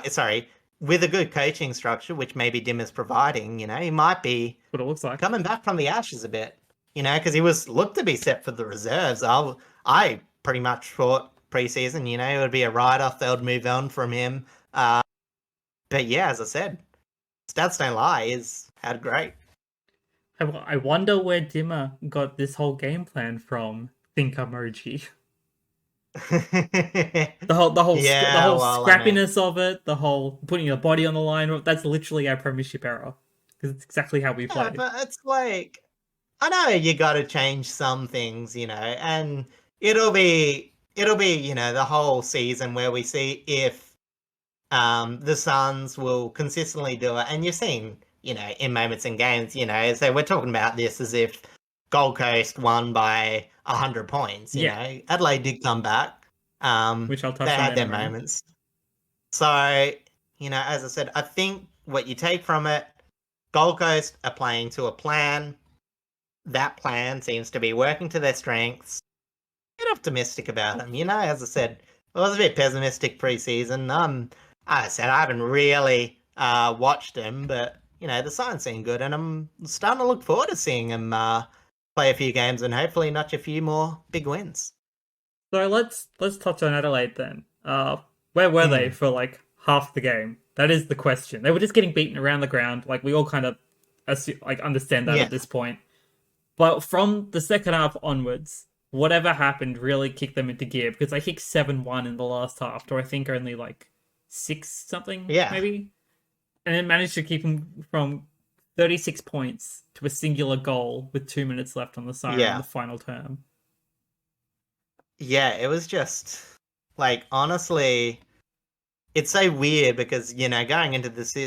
sorry, with a good coaching structure, which maybe Dim is providing, he might be What it looks like. coming back from the ashes a bit, because he was looked to be set for the reserves. I pretty much thought preseason, it would be a write-off, they would move on from him. But yeah, as I said, stats don't lie, he's had great. I wonder where Dimmer got this whole game plan from. Think emoji. The Yeah, whole well, I mean, scrappiness of it, the whole putting your body on the line. That's literally our premiership era because it's exactly how we yeah, played. but it's like I know you got to change some things, and it'll be the whole season where we see if the Suns will consistently do it. And you've seen, in moments in games, so we're talking about this as if Gold Coast won by 100 points, Yeah, Adelaide did come back. which I'll They touch on had in a their moment. moments. So, as I said, I think what you take from it, Gold Coast are playing to a plan. That plan seems to be working to their strengths. Get optimistic about them. As I said, I was a bit pessimistic preseason. As I said, I haven't really watched them, but the signs seem good, and I'm starting to look forward to seeing them play a few games and hopefully notch a few more big wins. So let's touch on Adelaide then. Where were they Mm, for like half the game? That is the question. They were just getting beaten around the ground. Like we all kind of understand that yeah, at this point. But from the second half onwards, whatever happened really kicked them into gear because they kicked 7-1 in the last half to I think only like 6 something yeah, maybe, and then managed to keep them from 36 points to a singular goal with 2 minutes left on the siren in yeah, the final term. yeah. It was just like honestly. It's so weird because going into this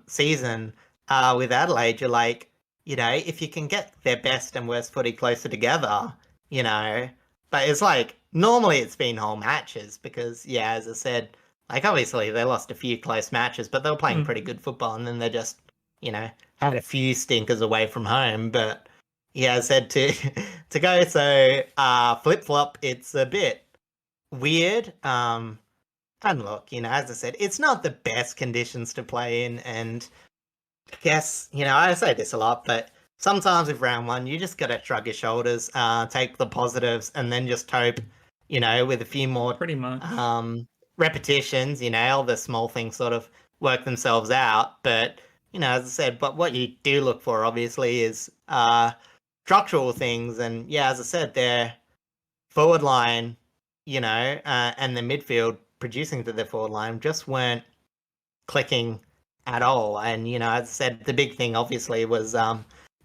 season with Adelaide, you're like, if you can get their best and worst footy closer together, you know, but it's like normally it's been whole matches because as I said, like obviously they lost a few close matches, but they were playing Mm. pretty good football, and then they just had a few stinkers away from home. But I said to go so flip flop, it's a bit weird. And look, as I said, it's not the best conditions to play in. And I guess, I say this a lot, but sometimes with round one, you just got to shrug your shoulders, take the positives, and then just hope, with a few more Pretty much. repetitions, all the small things sort of work themselves out. But, as I said, but what you do look for, obviously, is structural things. And as I said, their forward line, and the midfield producing to the forward line just weren't clicking at all. And as I said, the big thing obviously was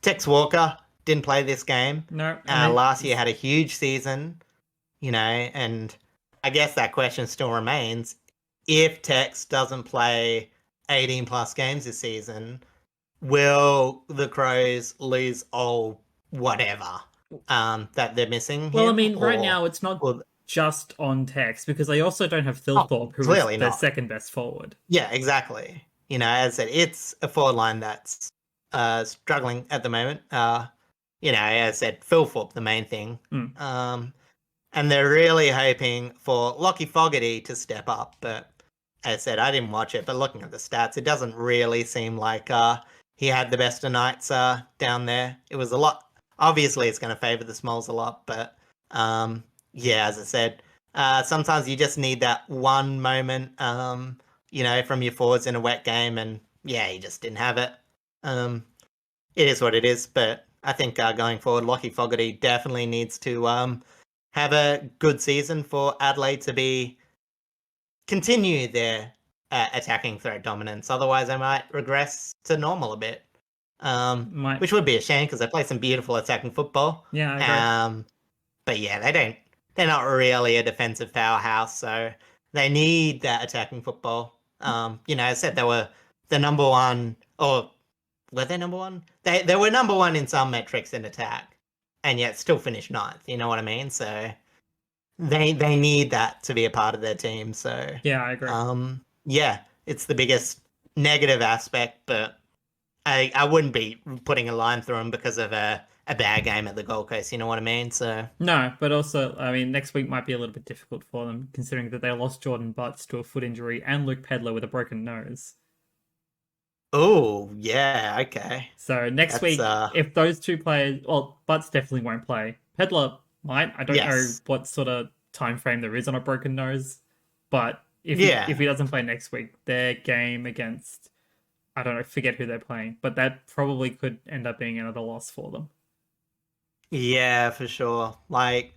Tex Walker didn't play this game. No, and they Last year had a huge season, and I guess that question still remains: if Tex doesn't play 18 plus games this season, will the Crows lose all whatever that they're missing well, I him, mean, right now it's not or just on text because they also don't have oh, Thilthorpe, who is clearly their not. second best forward. Yeah, exactly. As I said, it's a forward line that's struggling at the moment. As I said, Phil Thorpe, the main thing. Mm. And they're really hoping for Lockie Fogarty to step up. But as I said, I didn't watch it, but looking at the stats, it doesn't really seem like he had the best of nights down there. It was a lot. Obviously, it's going to favour the Smalls a lot, but as I said, sometimes you just need that one moment, from your forwards in a wet game, and you just didn't have it. It is what it is, but I think going forward, Lockie Fogarty definitely needs to have a good season for Adelaide to be continue their attacking threat dominance. Otherwise, they might regress to normal a bit, Might. which would be a shame because they play some beautiful attacking football. Yeah, I agree. But they don't. They're not really a defensive powerhouse, so they need that attacking football. I said they were the number one, or were they number one? They were number one in some metrics in attack, and yet still finished ninth. You know what I mean? So they need that to be a part of their team. So Yeah, I agree. it's the biggest negative aspect, but I wouldn't be putting a line through them because of a bad game at the Gold Coast. You know what I mean? So No, but also, I mean, next week might be a little bit difficult for them, considering that they lost Jordan Butts to a foot injury and Luke Pedler with a broken nose. oh yeah, okay. So next That's week, if those two players, well, Butts definitely won't play. Pedler might. I don't know yes. what sort of time frame there is on a broken nose, but if Yeah. he doesn't play next week, their game against, I don't know, forget who they're playing, but that probably could end up being another loss for them. Yeah, for sure. Like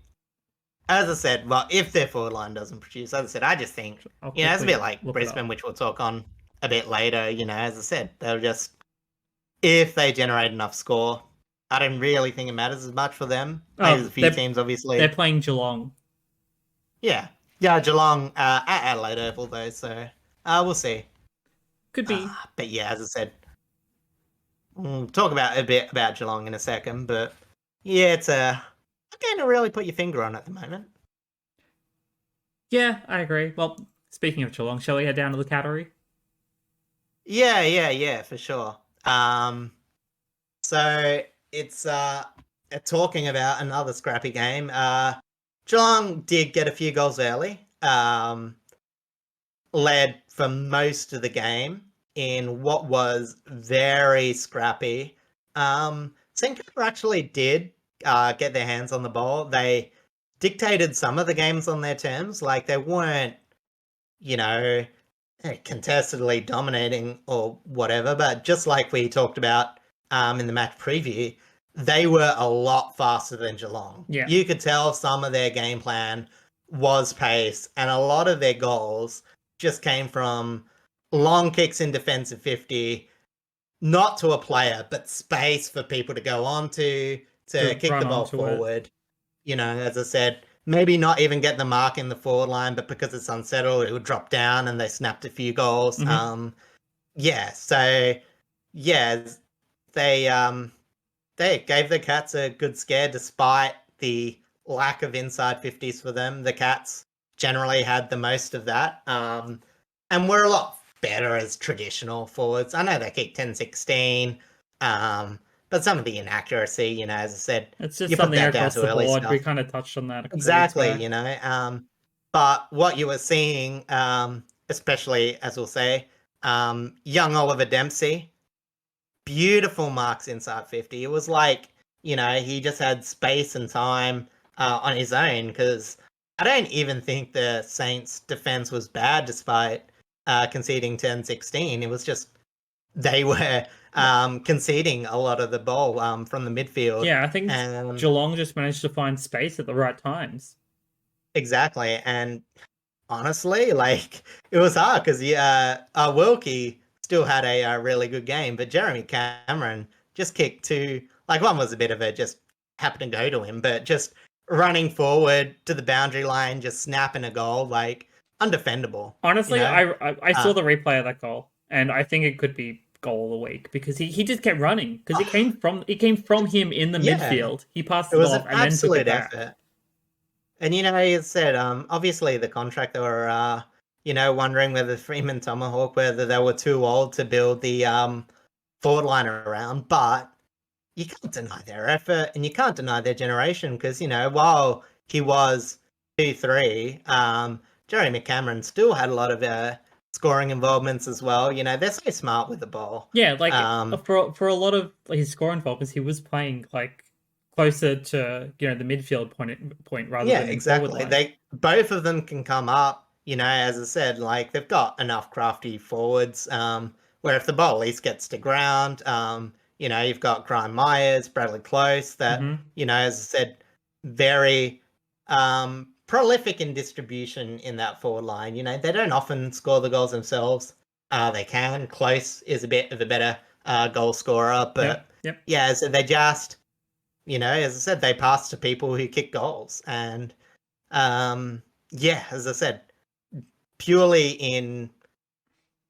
as I said, well, if their forward line doesn't produce, as I said, I just think, I'll it's a bit quickly like look it Brisbane, up. which we'll talk on a bit later. As I said, they'll just, if they generate enough score, I don't really think it matters as much for them. Like, there's Oh, a few teams, they're obviously. playing Geelong. Yeah. Yeah, Geelong at Adelaide Oval, though, so we'll see. Could be. But yeah, as I said, we'll talk about a bit about Geelong in a second, but yeah, it's a game to really put your finger on at the moment. Yeah, I agree. Well, speaking of Geelong, shall we head down to the Cattery? Yeah, for sure. So it's talking about another scrappy game. Geelong did get a few goals early. Led for most of the game in what was very scrappy. St Kilda actually did get their hands on the ball. They dictated some of the games on their terms. Like they weren't, you know, contestedly dominating or whatever, but just like we talked about in the match preview, they were a lot faster than Geelong. Yeah. You could tell some of their game plan was pace, and a lot of their goals just came from long kicks in defensive 50, not to a player, but space for people to go on to kick run the ball onto it. forward. As I said, maybe not even get the mark in the forward line, but because it's unsettled, it would drop down and they snapped a few goals. Yeah, so yeah, they gave the Cats a good scare despite the lack of inside 50s for them. The Cats generally had the most of that. And we're a lot better as traditional forwards. I know they kick 10-16, but some of the inaccuracy, as I said, It's just you put something that down across to the early board. We stuff. kind of touched on that a couple weeks Exactly, back. But what you were seeing, especially as we'll say, young Oliver Dempsey, beautiful marks inside 50. It was like, he just had space and time on his own, because I don't even think the Saints defense was bad despite conceding 10-16. It was just they were conceding a lot of the ball from the midfield. Yeah, I think And Geelong just managed to find space at the right times. exactly. And honestly, like, it was hard because Wilkie still had a really good game, but Jeremy Cameron just kicked two. Like, one was a bit of a just happened to go to him, but just running forward to the boundary line, just snapping a goal, like, undefendable. Honestly, I saw the replay of that goal, and I think it could be goal of the week because he just kept running because it came from him in the midfield. He passed it it was an off and then took it absolute back. effort. And he said, obviously the contract, they were, wondering whether Freeman Tomahawk, whether they were too old to build the forward line around, but you can't deny their effort and you can't deny their generation because, while he was 2-3, Jerry McCameron still had a lot of scoring involvements as well. They're so smart with the ball. Yeah, like for a lot of his score involvements, he was playing like closer to the midfield point rather than in exactly. forward line. Both of them can come up. As I said, like, they've got enough crafty forwards. Where if the ball at least gets to ground, you've got Graham Myers, Bradley Close, that as I said, very prolific in distribution in that forward line. They don't often score the goals themselves. They can. Close is a bit of a better goal scorer, but Yep. yeah, so they just, as I said, they pass to people who kick goals. And as I said, purely in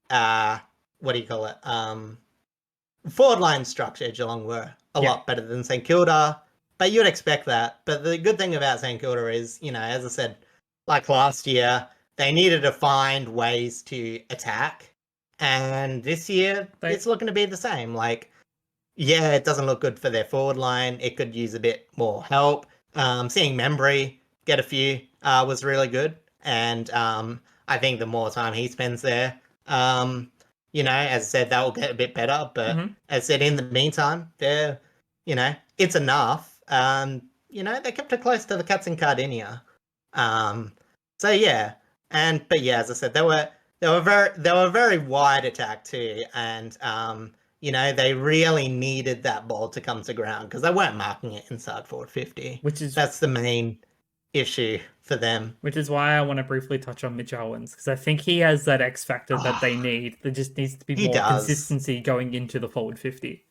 what do you call it? Forward line structure, Geelong were a lot better than St Kilda, but you'd expect that. But the good thing about St Kilda is, as I said, like last year, they needed to find ways to attack, And this year, it's looking to be the same. Like, yeah, it doesn't look good for their forward line. It could use a bit more help. Seeing Membry get a few was really good. And I think the more time he spends there, as I said, that will get a bit better. But as I said, in the meantime, it's enough. They kept it close to the Cats and Cardinia. So yeah, but yeah, as I said, they were very wide attack too, and they really needed that ball to come to ground because they weren't marking it inside forward 50. That's the main issue for them. Which is why I want to briefly touch on Mitch Owens, because I think he has that X factor that they need. There just needs to be more consistency going into the forward 50.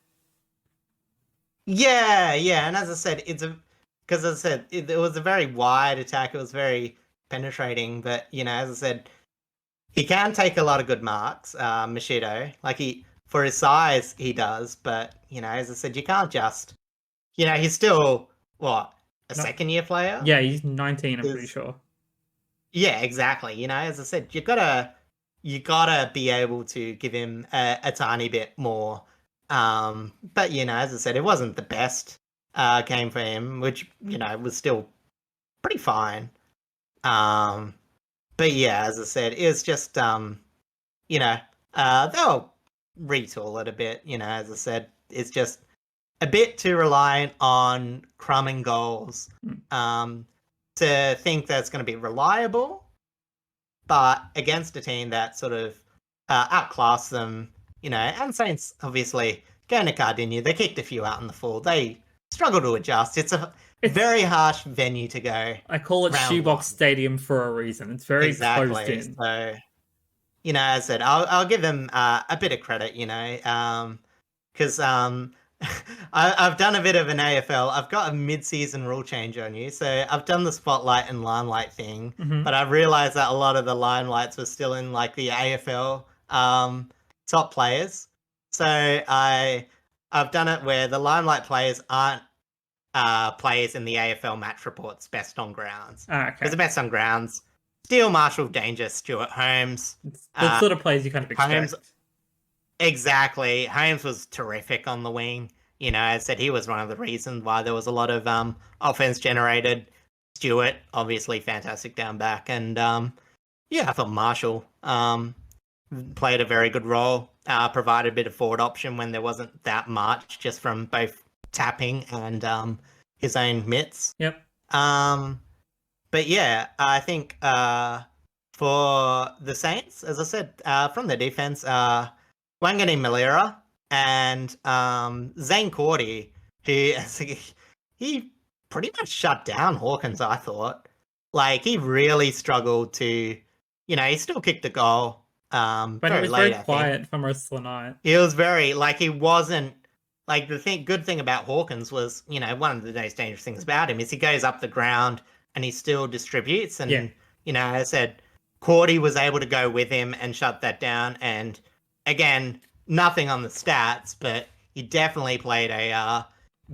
Yeah, and as I said, it was a very wide attack. It was very penetrating, but as I said, he can take a lot of good marks, Machido. For his size, he does, but as I said, you can't just, he's still second-year player. Yeah, he's 19. I'm pretty sure. Yeah, exactly. As I said, you gotta be able to give him a tiny bit more. But as I said, it wasn't the best game for him, which was still pretty fine. But yeah, as I said, it's just they'll retool it a bit. As I said, it's just a bit too reliant on crumbing goals to think that's going to be reliable. But against a team that sort of outclassed them, and Saints obviously going to Cardinia, they kicked a few out in the fall. They struggle to adjust. It's very harsh venue to go. I call it Shoebox Stadium for a reason. It's very closed in. So, as I said, I'll give them a bit of credit, because I've done a bit of an AFL. I've got a mid-season rule change on you, so I've done the spotlight and limelight thing, but I've realised that a lot of the limelights were still in the AFL top players. So I've done it where the limelight players aren't players in the AFL match reports best on grounds. Because the best on grounds, Steele, Marshall, Danger, Stewart, Holmes. The sort of players you kind of expect. Holmes, exactly. Holmes was terrific on the wing. As I said, he was one of the reasons why there was a lot of offense generated. Stewart, obviously fantastic down back. And I thought Marshall played a very good role, provided a bit of forward option when there wasn't that much, just from both tapping and his own mitts. Yep. But yeah, I think for the Saints, as I said, from the defense, Wangani Malira and Zane Cordy, who he pretty much shut down Hawkins, I thought. He really struggled to, he still kicked a goal. But it was very quiet for most of the night. He was very, he wasn't, good thing about Hawkins was, one of the most dangerous things about him is he goes up the ground and he still distributes. And, as I said, Cordy was able to go with him and shut that down. And again, nothing on the stats, but he definitely played a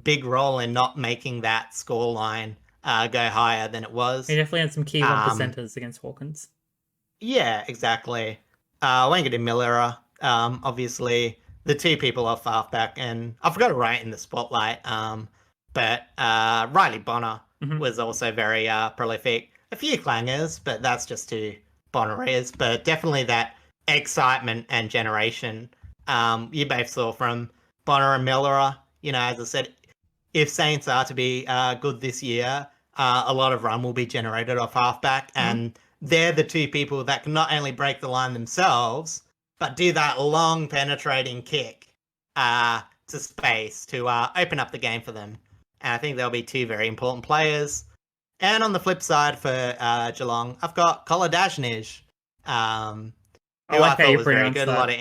big role in not making that scoreline go higher than it was. He definitely had some key 1%ers against Hawkins. Yeah, exactly. Wangadi Miller, obviously the two people off halfback, and I forgot to write in the spotlight, but Riley Bonner was also very prolific. A few clangers, but that's just who Bonner is. But definitely that excitement and generation you both saw from Bonner and Miller. As I said, if Saints are to be good this year, a lot of run will be generated off halfback, and they're the two people that can not only break the line themselves, but do that long penetrating kick to space to open up the game for them. And I think they'll be two very important players. And on the flip side for Geelong, I've got Koladajnij, who I thought was very good. That. A lot of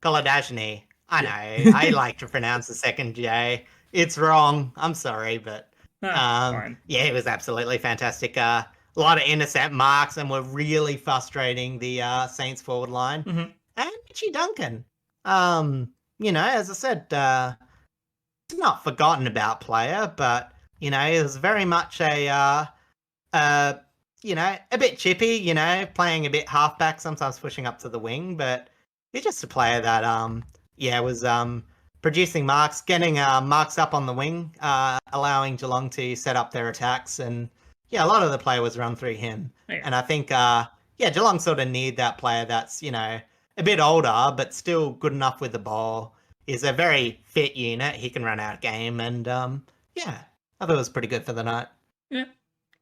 Koladajny. I know. I like to pronounce the second J. It's wrong. I'm sorry, but it was absolutely fantastic. A lot of intercept marks, and were really frustrating the Saints forward line. And Mitchie Duncan, as I said, not forgotten about player, but he was very much a bit chippy, playing a bit halfback, sometimes pushing up to the wing, but he's just a player that was producing marks, getting marks up on the wing, allowing Geelong to set up their attacks, and a lot of the play was run through him. Yeah. And I think Geelong sort of need that player that's a bit older but still good enough with the ball. He's a very fit unit. He can run out game, and I thought it was pretty good for the night. Yeah,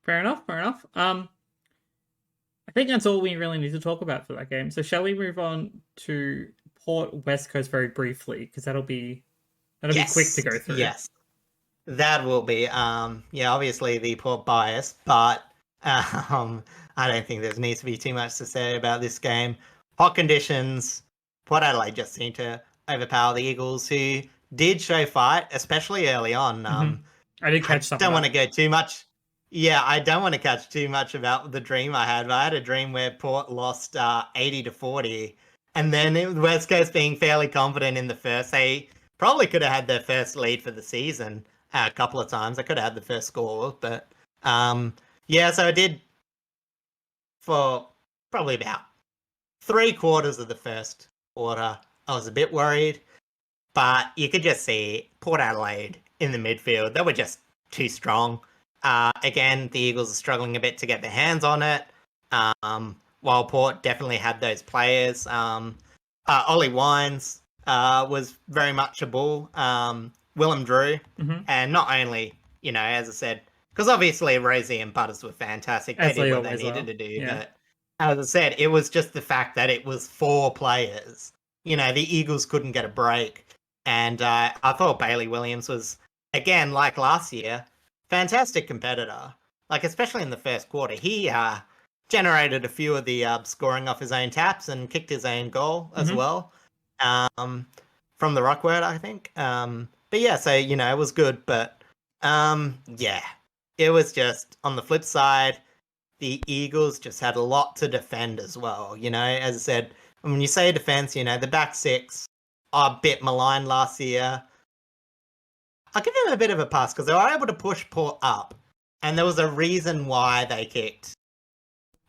fair enough. I think that's all we really need to talk about for that game. So shall we move on to Port West Coast very briefly, because that'll be quick to go through. Yes, that will be. Obviously the Port bias, but I don't think there needs to be too much to say about this game. Hot conditions. Port Adelaide just seemed to overpower the Eagles, who did show fight, especially early on. I did catch something. I don't want to go too much. Yeah, I don't want to catch too much about the dream I had, but I had a dream where Port lost 80-40, and then West Coast being fairly confident in the first. They probably could have had their first lead for the season a couple of times. I could have had the first score, but so I did for probably about 3/4 of the first quarter. I was a bit worried, but you could just see Port Adelaide in the midfield. They were just too strong. Again, the Eagles are struggling a bit to get their hands on it. While Port definitely had those players. Ollie Wines was very much a bull. Willem Drew. And not only, as I said, because obviously Rosie and Butters were fantastic. They did what they needed to do. Yeah. But as I said, it was just the fact that it was 4 players. The Eagles couldn't get a break. And I thought Bailey Williams was, again, like last year, fantastic competitor. Like, especially in the first quarter. He generated a few of the scoring off his own taps and kicked his own goal as well. From the Rockword, I think. But yeah, so, it was good. But it was just, on the flip side, the Eagles just had a lot to defend as well. As I said, when you say defense, the back six are a bit maligned last year. I'll give them a bit of a pass because they were able to push Port up, and there was a reason why they kicked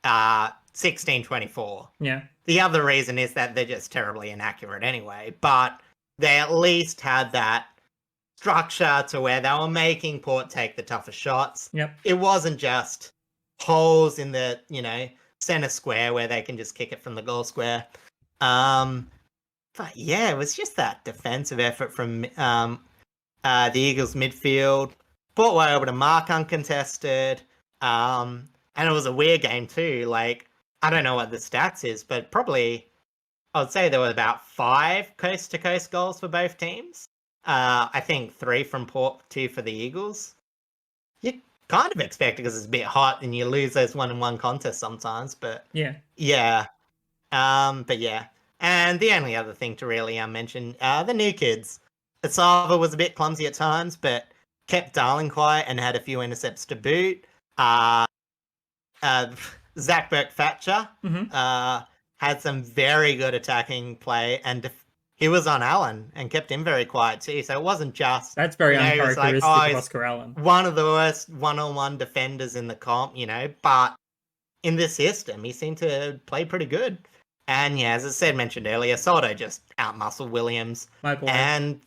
16-24. Yeah. The other reason is that they're just terribly inaccurate anyway, but they at least had that structure to where they were making Port take the tougher shots. Yep. It wasn't just holes in the, center square where they can just kick it from the goal square. But yeah, it was just that defensive effort from the Eagles midfield. Port were able to mark uncontested. And it was a weird game too. Like, I don't know what the stats is, but probably I would say there were about 5 coast-to-coast goals for both teams. I think 3 from Port, 2 for the Eagles. You kind of expect it because it's a bit hot and you lose those 1-on-1 contests sometimes, but yeah. But yeah. And the only other thing to really mention, the new kids. Asava was a bit clumsy at times, but kept Darling quiet and had a few intercepts to boot. Zach Burke-Thatcher had some very good attacking play, and he was on Allen and kept him very quiet too. So it wasn't just... That's very uncharacteristic of Oscar Allen. One of the worst one-on-one defenders in the comp, but in this system, he seemed to play pretty good. And yeah, as I said, mentioned earlier, Soto just outmuscled Williams. My boy. And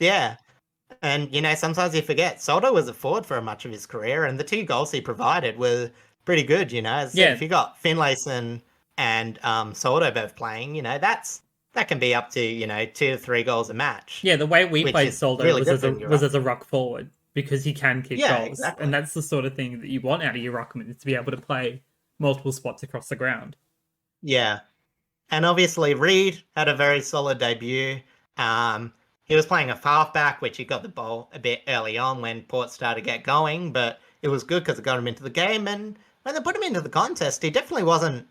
sometimes you forget, Soto was a forward for much of his career, and the 2 goals he provided were pretty good, As I said, if you got Finlayson and Soto both playing, that can be up to, 2 to 3 goals a match. Yeah, the way we played Soto really was as a ruck forward, because he can kick goals. Exactly. And that's the sort of thing that you want out of your ruckman, is to be able to play multiple spots across the ground. Yeah. And obviously Reid had a very solid debut. He was playing a halfback, which he got the ball a bit early on when Port started to get going, but it was good because it got him into the game. And when they put him into the contest, he definitely wasn't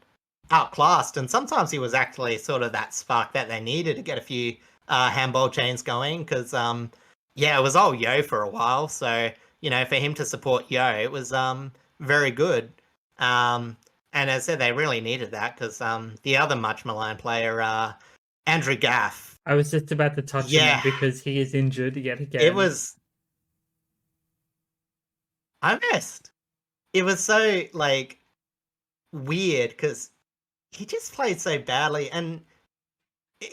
outclassed. And sometimes he was actually sort of that spark that they needed to get a few handball chains going, because, it was all Yo for a while. So, for him to support Yo, it was very good. And as I said, they really needed that because the other much maligned player, Andrew Gaff. I was just about to touch on him because he is injured yet again. It was... I missed. It was so, weird because he just played so badly. And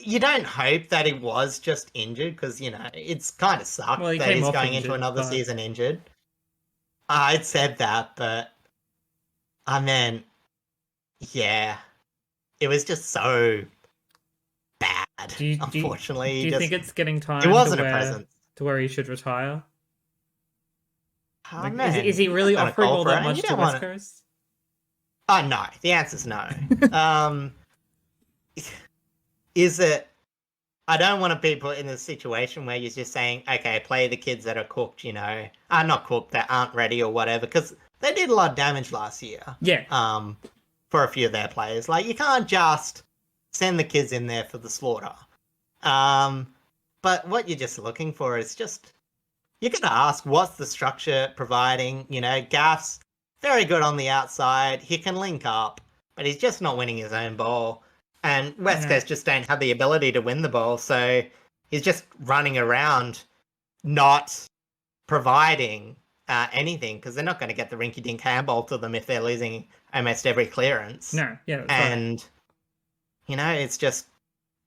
you don't hope that he was just injured because, it's kind of Well, sucked he that came he's off going into injured, another but season injured. I'd said that, but I mean, yeah, it was just so bad. do you do you, Unfortunately, do you think it's getting he time wasn't a presence. to where he should retire? Oh Like, is man, he you're not really gonna offering call all for that it, and you much to don't West want to. Coast? Oh no, the answer's no. Um, is it? I don't want to be put in a situation where you're just saying, okay, play the kids that are cooked, are not cooked, that aren't ready or whatever, because they did a lot of damage last year. Yeah. For a few of their players, like you can't just send the kids in there for the slaughter. Um, but what you're just looking for is just you're gonna ask, what's the structure providing? Gaff's very good on the outside. He can link up, but he's just not winning his own ball. And West Yeah. Coast just don't have the ability to win the ball, so he's just running around, not providing anything because they're not going to get the rinky-dink handball to them if they're losing almost every clearance. No. Yeah, that's right. And it's just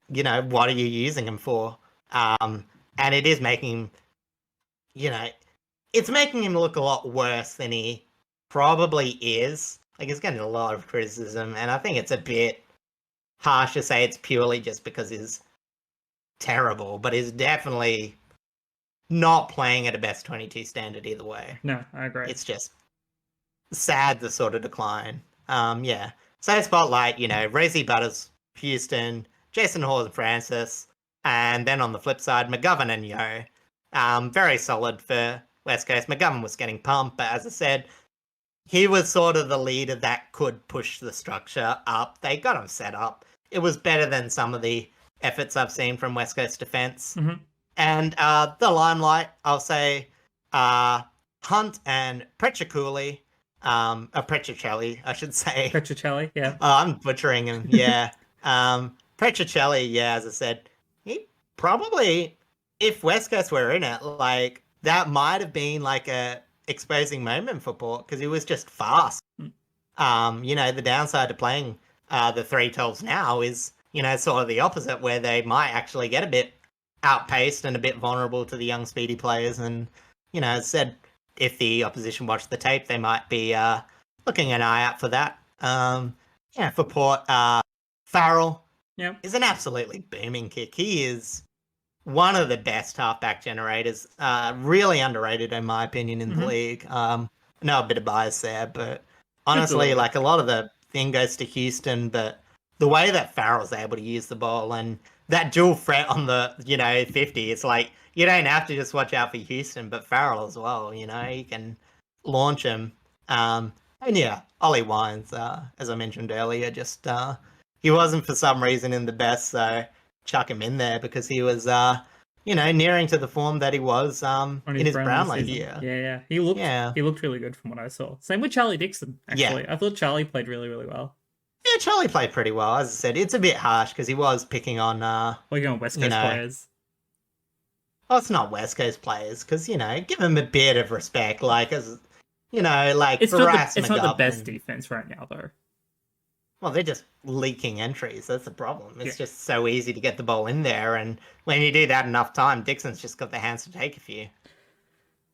what are you using him for? And it is making him, you know, it's making him look a lot worse than he probably is. Like he's getting a lot of criticism, and I think it's a bit harsh to say it's purely just because he's terrible, but he's definitely not playing at a best 22 standard either way. No, I agree. It's just sad the sort of decline. Yeah. So spotlight, Rosie Butters, Houston, Jason Hall and Francis, and then on the flip side, McGovern and Yo. Very solid for West Coast. McGovern was getting pumped, but as I said, he was sort of the leader that could push the structure up. They got him set up. It was better than some of the efforts I've seen from West Coast defense. Mm-hmm. And the limelight, I'll say, Hunt and Preciculi, Pretricelli, I should say. Petricelli, yeah. I'm butchering him, yeah. Pretricelli, yeah, as I said, he probably, if West Coast were in it, like, that might have been like a exposing moment for Port, because he was just fast. The downside to playing the 312s now is, sort of the opposite, where they might actually get a bit outpaced and a bit vulnerable to the young, speedy players. And, as said, if the opposition watch the tape, they might be looking an eye out for that. For Port, Farrell is an absolutely booming kick. He is one of the best halfback generators. Really underrated, in my opinion, in the league. No, a bit of bias there, but honestly, like a lot of the thing goes to Houston, but the way that Farrell's able to use the ball and that dual threat on the 50, it's like you don't have to just watch out for Houston, but Farrell as well. You can launch him. And yeah, Ollie Wines, as I mentioned earlier, just he wasn't for some reason in the best, so chuck him in there because he was nearing to the form that he was in his Brownlow year. Yeah. He looked really good from what I saw. Same with Charlie Dixon, actually. Yeah. I thought Charlie played really, really well. Yeah, Charlie played pretty well. As I said, it's a bit harsh because he was picking on West Coast players. Well, it's not West Coast players because give them a bit of respect. Like like it's not the best defense right now, though. Well, they're just leaking entries. That's the problem. It's just so easy to get the ball in there, and when you do that enough time, Dixon's just got the hands to take a few.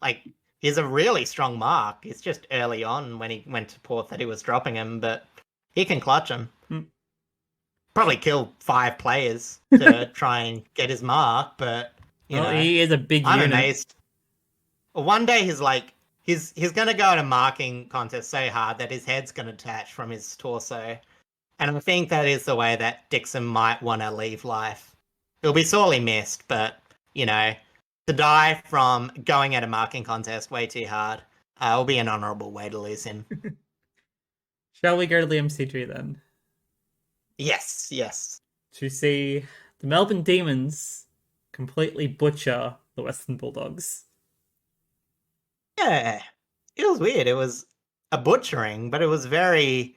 Like he's a really strong mark. It's just early on when he went to Port that he was dropping him, but he can clutch him. Probably kill 5 players to try and get his mark, but he is a big I'm unit. amazed. One day he's gonna go in a marking contest so hard that his head's gonna detach from his torso. And I think that is the way that Dixon might want to leave life. He'll be sorely missed, but to die from going at a marking contest way too hard will be an honourable way to lose him. Shall we go to the MCG then? Yes. To see the Melbourne Demons completely butcher the Western Bulldogs. Yeah, it was weird. It was a butchering, but it was very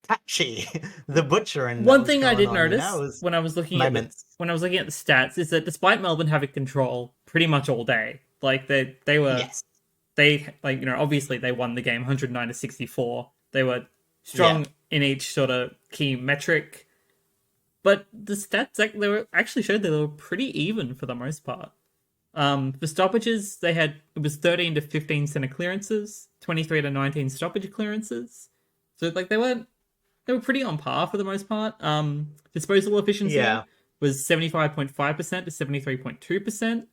patchy. The butchering. One thing I did notice when I was looking at the stats is that despite Melbourne having control pretty much all day, like they were, obviously they won the game 109-64. They were strong in each sort of key metric. But the stats they were actually showed that they were pretty even for the most part. For stoppages, it was 13 to 15 center clearances, 23 to 19 stoppage clearances. So like they were pretty on par for the most part. Disposal efficiency Yeah. was 75.5% to 73.2%.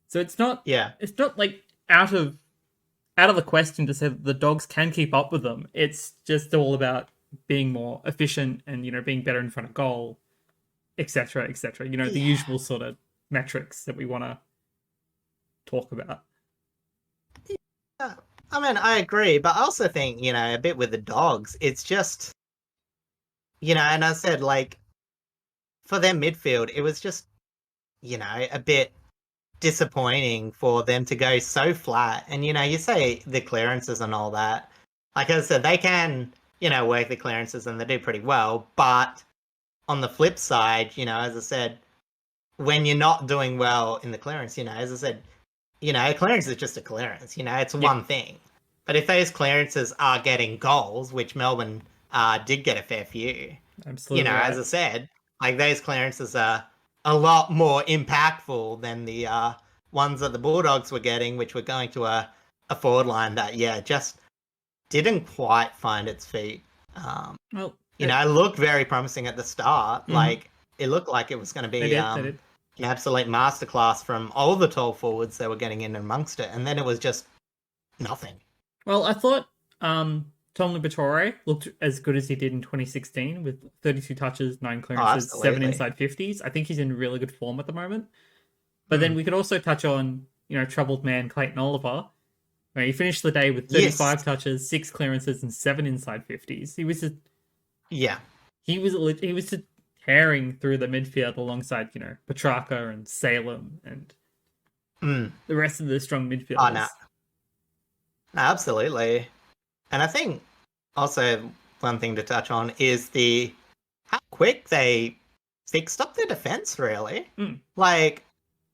So Yeah. it's not like out of the question to say that the dogs can keep up with them. It's just all about being more efficient and being better in front of goal, etc., etc. The Yeah. usual sort of metrics that we want to talk about. Yeah. I mean, I agree, but I also think, a bit with the dogs, it's just, and I said, like, for their midfield, it was just, a bit disappointing for them to go so flat. And, you say the clearances and all that. Like I said, they can, work the clearances and they do pretty well. But on the flip side, as I said, when you're not doing well in the clearance, as I said, a clearance is just a clearance, it's Yeah, one thing. But if those clearances are getting goals, which Melbourne did get a fair few, absolutely as right. I said, like those clearances are a lot more impactful than the ones that the Bulldogs were getting, which were going to a forward line that, just didn't quite find its feet. Well, It looked very promising at the start. mhm, Like, it looked like it was going to they be did. They did. an absolute masterclass from all the tall forwards that were getting in amongst it. And then it was just nothing. Well, I thought Tom Liberatore looked as good as he did in 2016 with 32 touches, 9 Oh, clearances, 7 absolutely. inside 50s. I think he's in really good form at the moment. But then Hmm. we could also touch on, troubled man Clayton Oliver. Where he finished the day with Yes. 35 touches, 6 clearances, and 7 inside 50s. Yeah. He was just tearing through the midfield alongside, Petrarca and Salem and Hmm. the rest of the strong Oh, no. midfielders. Absolutely. And I think also one thing to touch on is the how quick they fixed up their defense, really. Mm, Like,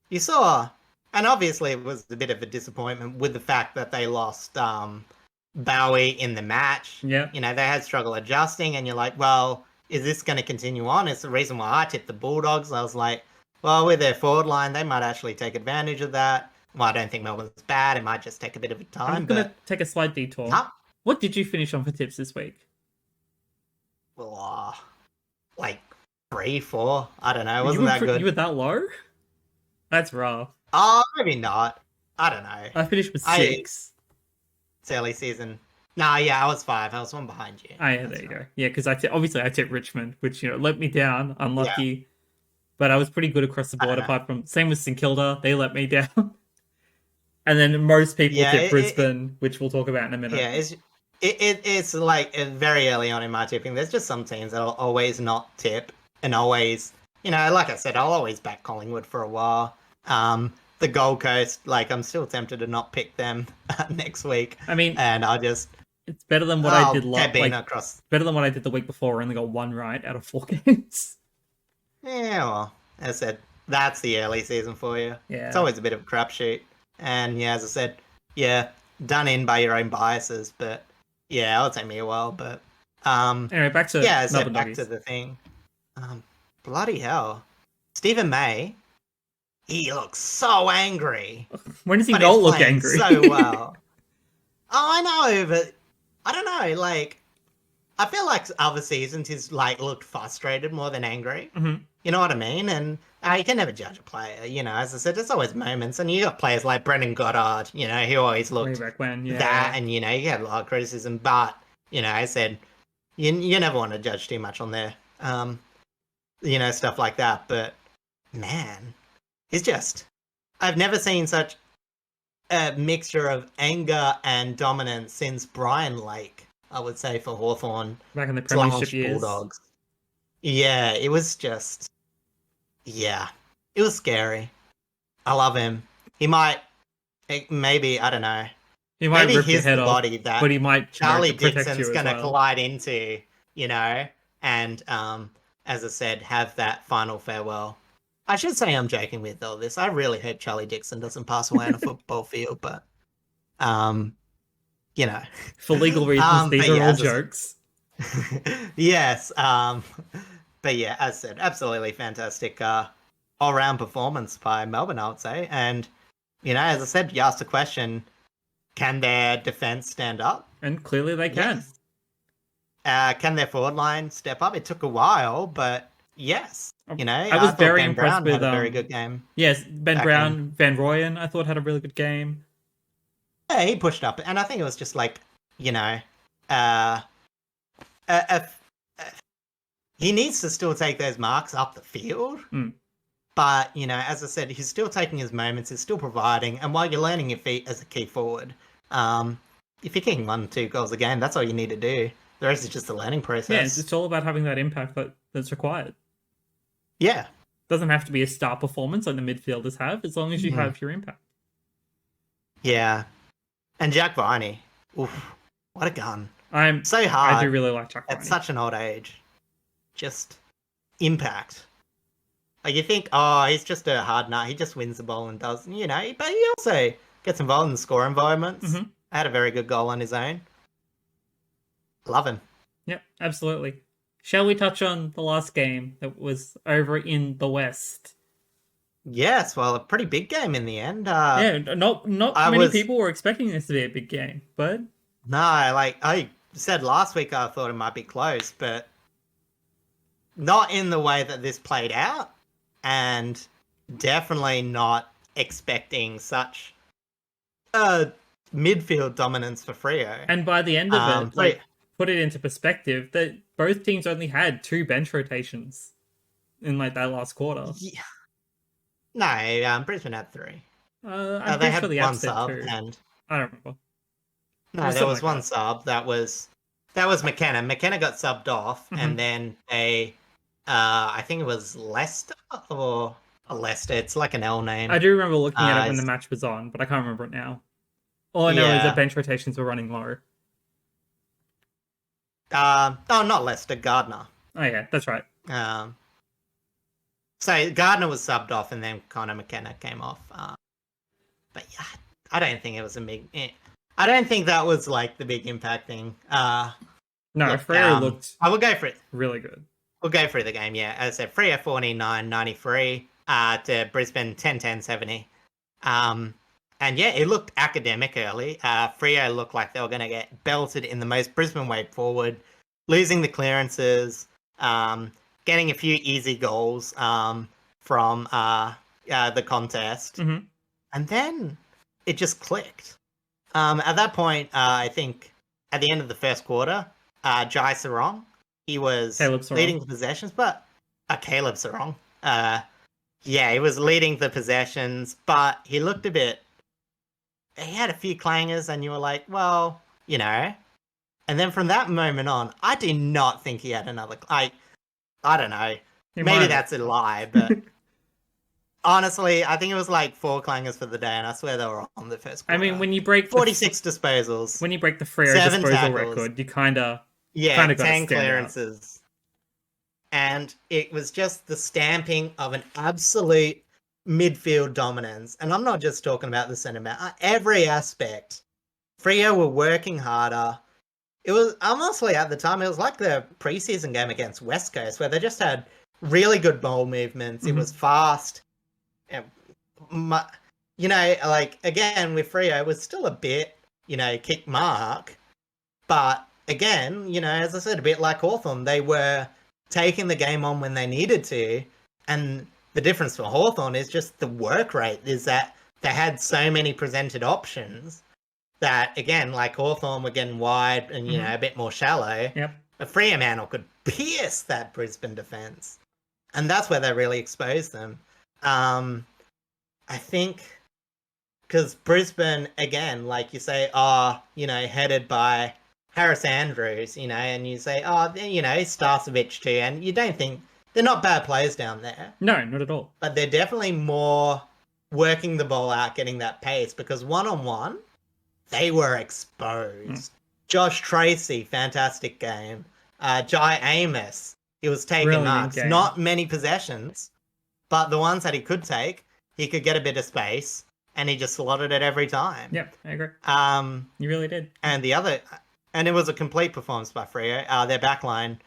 you saw, and obviously it was a bit of a disappointment with the fact that they lost Bowie in the match. yeah. They had struggle adjusting, and you're like, well, is this going to continue on? It's the reason why I tipped the Bulldogs. I was like, well, with their forward line, they might actually take advantage of that. Well, I don't think Melbourne's bad. It might just take a bit of a I'm time, just going to but take a slight detour. nah, What did you finish on for tips this week? well, like 3, 4. I don't know. It wasn't that You good. were that low? That's rough. Oh, maybe not. I don't know. I finished with I 6. It's early season. Nah, yeah, I was 5. I was one behind you. Ah, yeah, there That's you right. go. Yeah, because obviously I tipped Richmond, which let me down. Yeah, Unlucky, but I was pretty good across the I board. don't know. Apart from same with St Kilda, they let me down. And then most people Yeah, tip Brisbane, which we'll talk about in a minute. yeah, it's like very early on in my tipping. There's just some teams that I'll always not tip, and always, like I said, I'll always back Collingwood for a while. The Gold Coast, like I'm still tempted to not pick them next week, I mean, and it's better than what I did. I'll tap in Like across. better than what I did the week before. I only got one right out of 4 games. Yeah, well, as I said, that's the early season for you. It's Yeah. always a bit of a crapshoot. And yeah, as I said, yeah, done in by your own biases, but yeah, it'll take me a while. But Anyway, back to yeah, as I Melbourne said, back to Doggies. the thing. Bloody hell. Stephen May, he looks so angry, When does he but he's not look playing angry? so well. Oh, I know, but I don't know, like I feel like other seasons he's like looked frustrated more than angry. Mm-hmm. You know what I mean? And you can never judge a player. As I said, there's always moments, and you got players like Brendan Goddard. He always Way looked back when, that, yeah. and you had a lot of criticism. But I said you never want to judge too much on their stuff like that. But man, he's just I've never seen such a mixture of anger and dominance since Brian Lake. I would say for Hawthorn Back in the Premiership slash years. Bulldogs. Yeah, it was just yeah, it was scary. I love him. He might, maybe, I don't know. He might Maybe rip your he's head the off, body but that he might, Charlie protect Dixon's you as going to well. collide into, and, as I said, have that final farewell. I should say I'm joking with all this. I really hope Charlie Dixon doesn't pass away on a football field, but, um, you know. For legal reasons, these But are yeah, all jokes. yes, But yeah, as I said, absolutely fantastic all-round performance by Melbourne, I would say. And, as I said, you asked the question, can their defence stand up? And clearly they can. Yes. Can their forward line step up? It took a while, but yes. I was thought very Ben impressed Brown with had a very good game. Yes, Ben Brown, Van Rooyen, I thought had a really good game. Yeah, he pushed up, and I think it was just like, uh, he needs to still take those marks up the field. But, as I said, he's still taking his moments, he's still providing, and while you're learning your feet as a key forward, if you're kicking 1-2 goals a game, that's all you need to do. The rest is just a learning process. Yeah, it's all about having that impact that's required. Yeah. Doesn't have to be a star performance like the midfielders have, as long as you have your impact. Yeah. And Jack Viney, oof, what a gun. I'm so hard. I do really like Jack Viney. At such an old age. Just impact. Like, you think, oh, he's just a hard nut, he just wins the ball and does, but he also gets involved in the score environments. Had a very good goal on his own. Love him. Yep, absolutely. Shall we touch on the last game that was over in the West? Yes, well, a pretty big game in the end. Yeah, not many people were expecting this to be a big game, but... No, like I said last week, I thought it might be close, but not in the way that this played out, and definitely not expecting such midfield dominance for Freo. And by the end of it, put it into perspective, that both teams only had 2 bench rotations in that last quarter. Yeah. No, Brisbane had 3. I'm they pretty sure the one app said sub, 2. and I don't remember. No, there was one sub. That was McKenna. McKenna got subbed off, and then I think it was Leicester or Leicester. It's like an L name. I do remember looking at it when the match was on, but I can't remember it now. All I know is that bench rotations were running low. Not Leicester, Gardner. Oh yeah, that's right. So Gardner was subbed off, and then Connor McKenna came off. But yeah, I don't think it was a big. I don't think that was like the big impact thing. No, Freo looked. I will go for it. Really good. We'll go through the game. Yeah, as I said, Freo 49-93 to Brisbane 10-10-70. And yeah, it looked academic early. Freo looked like they were going to get belted in the most Brisbane way forward, losing the clearances, getting a few easy goals from the contest. And then it just clicked. At that point, I think at the end of the first quarter, Jai Sarong, he was leading the possessions, but Caleb Sarong. He was leading the possessions, but he looked a bit. He had a few clangers, and you were like, well, And then from that moment on, I do not think he had another. I don't know. Maybe that's a lie, but honestly, I think it was like 4 clangers for the day, and I swear they were on the first quarter. I mean, when you break 46 disposals, when you break the Freo disposal tackles, record, you kind of 10 clearances, and it was just the stamping of an absolute midfield dominance. And I'm not just talking about the centre back. Every aspect, Freo were working harder. It was honestly at the time, it was like the preseason game against West Coast, where they just had really good ball movements. It was fast. Like again with Freo, it was still a bit, kick mark, but again, as I said, a bit like Hawthorn, they were taking the game on when they needed to, and the difference for Hawthorn is just the work rate is that they had so many presented options that, again, like Hawthorn were getting wide and, a bit more shallow. Yep. A Fremantle could pierce that Brisbane defence. And that's where they really exposed them. I think because Brisbane, again, like you say, headed by Harris Andrews, and you say, Starcevic too, and you don't think they're not bad players down there. No, not at all. But they're definitely more working the ball out, getting that pace, because one-on-one, they were exposed. Josh Tracy, fantastic game. Jai Amos, he was taking marks. Not many possessions, but the ones that he could take, he could get a bit of space, and he just slotted it every time. Yep, I agree. You really did. And it was a complete performance by Freo. Their backline,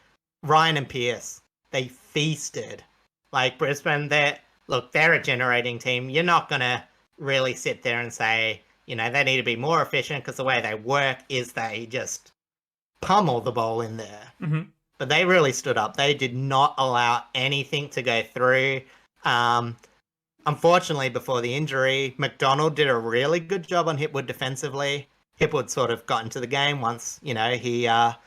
Ryan and Pierce, they feasted. Like Brisbane, they're a generating team. You're not going to really sit there and say, they need to be more efficient because the way they work is they just pummel the ball in there. Mm-hmm. But they really stood up. They did not allow anything to go through. Unfortunately, before the injury, McDonald did a really good job on Hipwood defensively. Hipwood sort of got into the game once, he got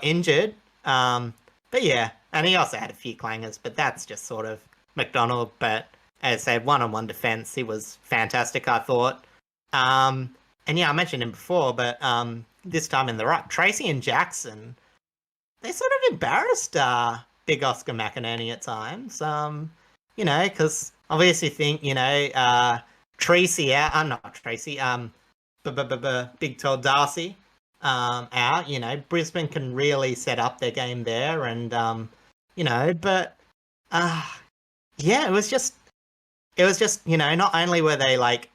injured. But yeah, and he also had a few clangers, but that's just sort of McDonald. But as I said, one-on-one defense, he was fantastic, I thought. And yeah, I mentioned him before, but this time in the right, Tracy and Jackson, they sort of embarrassed big Oscar McInerney at times. Because obviously think, Tracy out, not Tracy, Big Todd Darcy out, Brisbane can really set up their game there and, but, yeah, it was just, not only were they like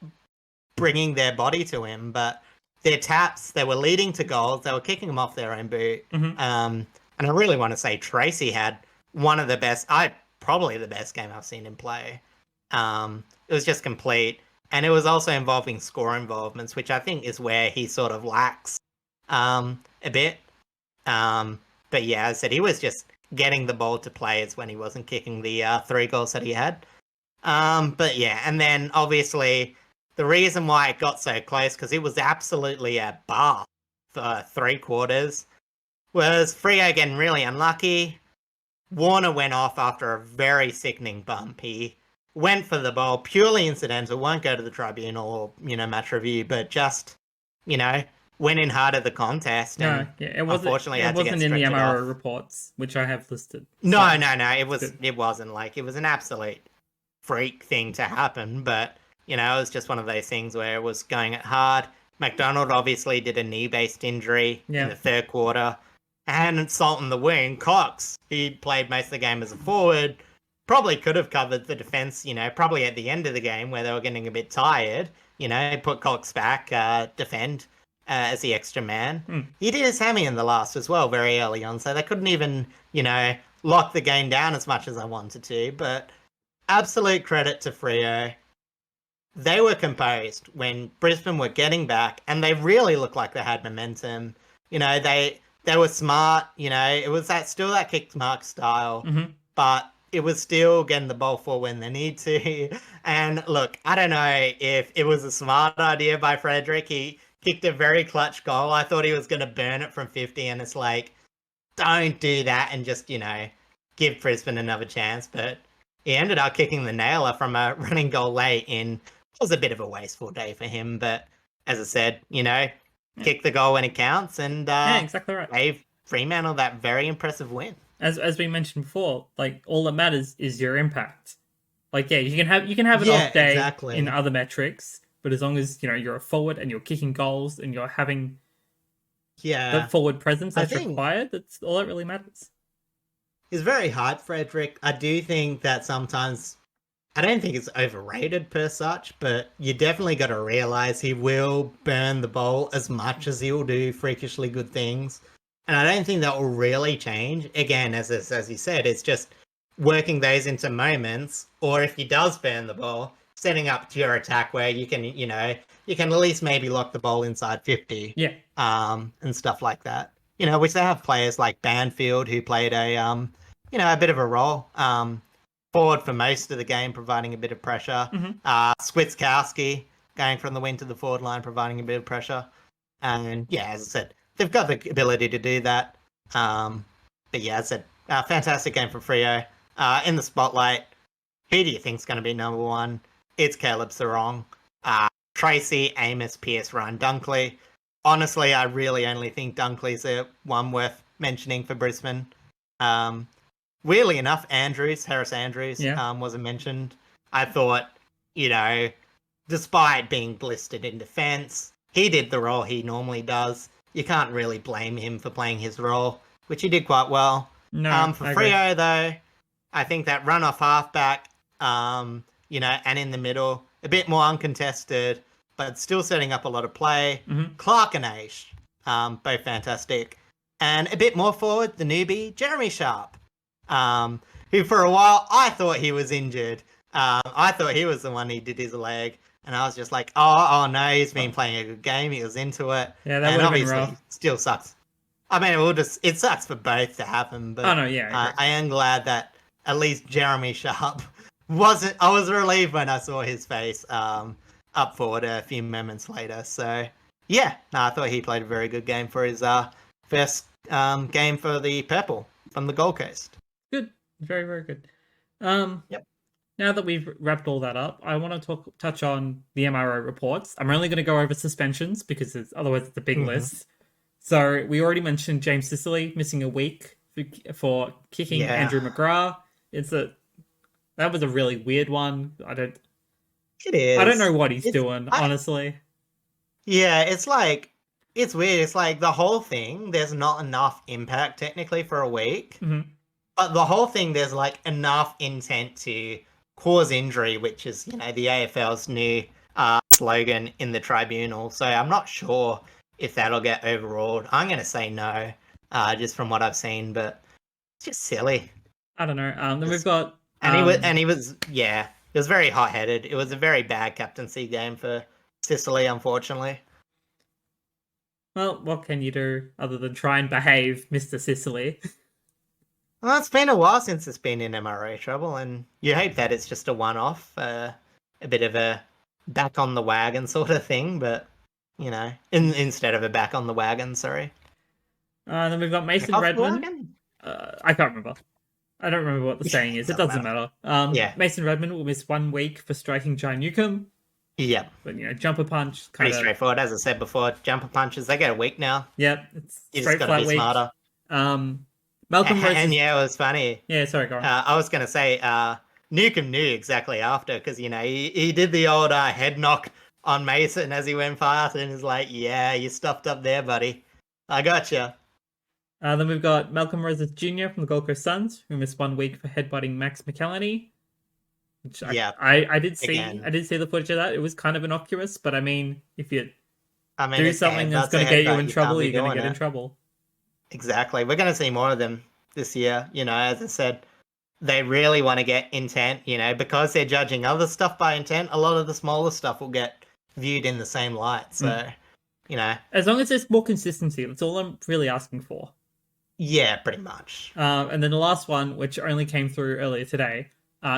bringing their body to him, but their taps, they were leading to goals, they were kicking them off their own boot. Mm-hmm. And I really want to say Tracy had one of the best, probably the best game I've seen him play. It was just complete. And it was also involving score involvements, which I think is where he sort of lacks a bit. But yeah, as I said, he was just getting the ball to players when he wasn't kicking the 3 goals that he had. But yeah, and then obviously the reason why it got so close, because it was absolutely a bar for 3 quarters, was Freo getting really unlucky. Warner went off after a very sickening bump. He went for the ball, purely incidental, won't go to the tribunal or, match review, but just, went in hard at the contest. And it wasn't, unfortunately, it wasn't in the MRO off. reports, which I have listed. No, it wasn't like, it was an absolute freak thing to happen, but, it was just one of those things where it was going at hard. McDonald obviously did a knee-based injury in the 3rd quarter. And salt in the wound, Cox, he played most of the game as a forward, probably could have covered the defense, probably at the end of the game where they were getting a bit tired, put Cox back, defend as the extra man. He did his hammy in the last as well, very early on, so they couldn't even, lock the game down as much as I wanted to, but absolute credit to Freo. They were composed when Brisbane were getting back, and they really looked like they had momentum. They were smart, it was still that kick mark style, but it was still getting the ball forward when they need to. And look, I don't know if it was a smart idea by Frederick. He kicked a very clutch goal. I thought he was going to burn it from 50, and it's like, don't do that and just, give Brisbane another chance. But he ended up kicking the nailer from a running goal late in. It was a bit of a wasteful day for him, but as I said, kick the goal when it counts, and exactly right. gave Fremantle that very impressive win. As we mentioned before, like all that matters is your impact. Like you can have an off day in other metrics, but as long as you're a forward and you're kicking goals and you're having the forward presence that's required, that's all that really matters. He's very hard, Frederick. I do think that sometimes, I don't think it's overrated per such, but you definitely got to realize he will burn the ball as much as he'll do freakishly good things. And I don't think that will really change. Again, as you said, it's just working those into moments, or if he does burn the ball, setting up your attack where you can, you can at least maybe lock the ball inside 50. Yeah. And stuff like that. Which they have players like Banfield who played a bit of a role. Forward for most of the game, providing a bit of pressure. Switkowski going from the wing to the forward line, providing a bit of pressure. And yeah, as I said, they've got the ability to do that. But yeah, as I said, fantastic game from Freo. In the spotlight, who do you think's going to be number 1? It's Caleb Sarong. Tracy, Amos, Pearce, Ryan Dunkley. Honestly, I really only think Dunkley's the one worth mentioning for Brisbane. Weirdly enough, Harris Andrews, wasn't mentioned. I thought, despite being blistered in defence, he did the role he normally does. You can't really blame him for playing his role, which he did quite well. No, for Freo, though, I think that run-off halfback, and in the middle, a bit more uncontested, but still setting up a lot of play. Clark and Aish, both fantastic. And a bit more forward, the newbie, Jeremy Sharp. who for a while I thought he was injured. I thought he was the one who did his leg, and I was just like, oh no, he's been playing a good game. He was into it, Yeah, that and would have been obviously rough. still sucks. I mean, it sucks for both to happen, Oh but no, yeah, I agree. I am glad that at least Jeremy Sharp wasn't. I was relieved when I saw his face up forward a few moments later. So yeah, no, I thought he played a very good game for his first game for the purple from the Gold Coast. Good, very very good. Yep. Now that we've wrapped all that up, I want to touch on the MRO reports. I'm only going to go over suspensions because otherwise it's a big list. So we already mentioned James Sicily missing a week for kicking Andrew McGrath. That was a really weird one. It is. I don't know what he's doing, honestly. Yeah, it's like it's weird. It's like the whole thing. There's not enough impact technically for a week, but the whole thing there's like enough intent to cause injury, which is the AFL's new slogan in the tribunal. So I'm not sure if that'll get overruled. I'm going to say no, just from what I've seen, but it's just silly. I don't know. Then we've got he was he was very hot-headed. It was a very bad captaincy game for Sicily, unfortunately. Well, what can you do other than try and behave, Mr. Sicily? Well, it's been a while since it's been in MRA trouble, and you hope that it's just a one-off, a bit of a back on the wagon sort of thing, but, instead of a back on the wagon, sorry. Then we've got Mason Redmond. I can't remember. I don't remember what the saying is. It doesn't matter. Mason Redmond will miss 1 week for striking John Newcomb. Yep. But, jumper punch. Pretty straightforward. As I said before, jumper punches, they get a week now. Yep. It's you straight just gotta be week. Smarter. Malcolm Rose. And yeah, it was funny. Yeah, sorry, go on. I was going to say, Newcomb knew exactly after, because, he did the old head knock on Mason as he went past, and he's like, yeah, you stuffed up there, buddy. I got you. Then we've got Malcolm Roses Jr. from the Gold Coast Suns, who missed 1 week for headbutting Max McElhenney. Which I did see. Again. I did see the footage of that. It was kind of innocuous, but I mean, if you do something that's going to get you in trouble, you're going to get in trouble. Exactly. We're going to see more of them this year. As I said, they really want to get intent. Because they're judging other stuff by intent. A lot of the smaller stuff will get viewed in the same light. So, as long as there's more consistency, that's all I'm really asking for. Yeah, pretty much. And then the last one, which only came through earlier today.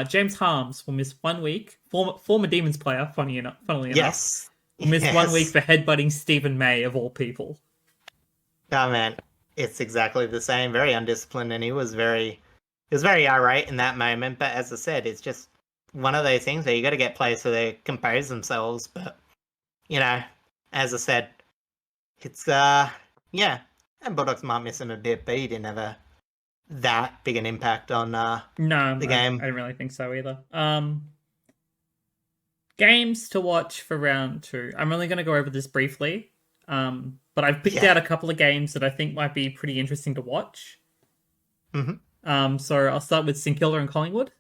James Harms will miss 1 week. Former Demons player, funnily enough. Yes. Will miss 1 week for headbutting Stephen May, of all people. Oh, man. It's exactly the same. Very undisciplined, and he was very irate in that moment. But as I said, it's just one of those things where you got to get players so they compose themselves. But, as I said, it's, and Bulldogs might miss him a bit, but he didn't have that big an impact on the game. I don't really think so either. Games to watch for round 2. I'm only going to go over this briefly, but I've picked out a couple of games that I think might be pretty interesting to watch. So I'll start with St Kilda and Collingwood.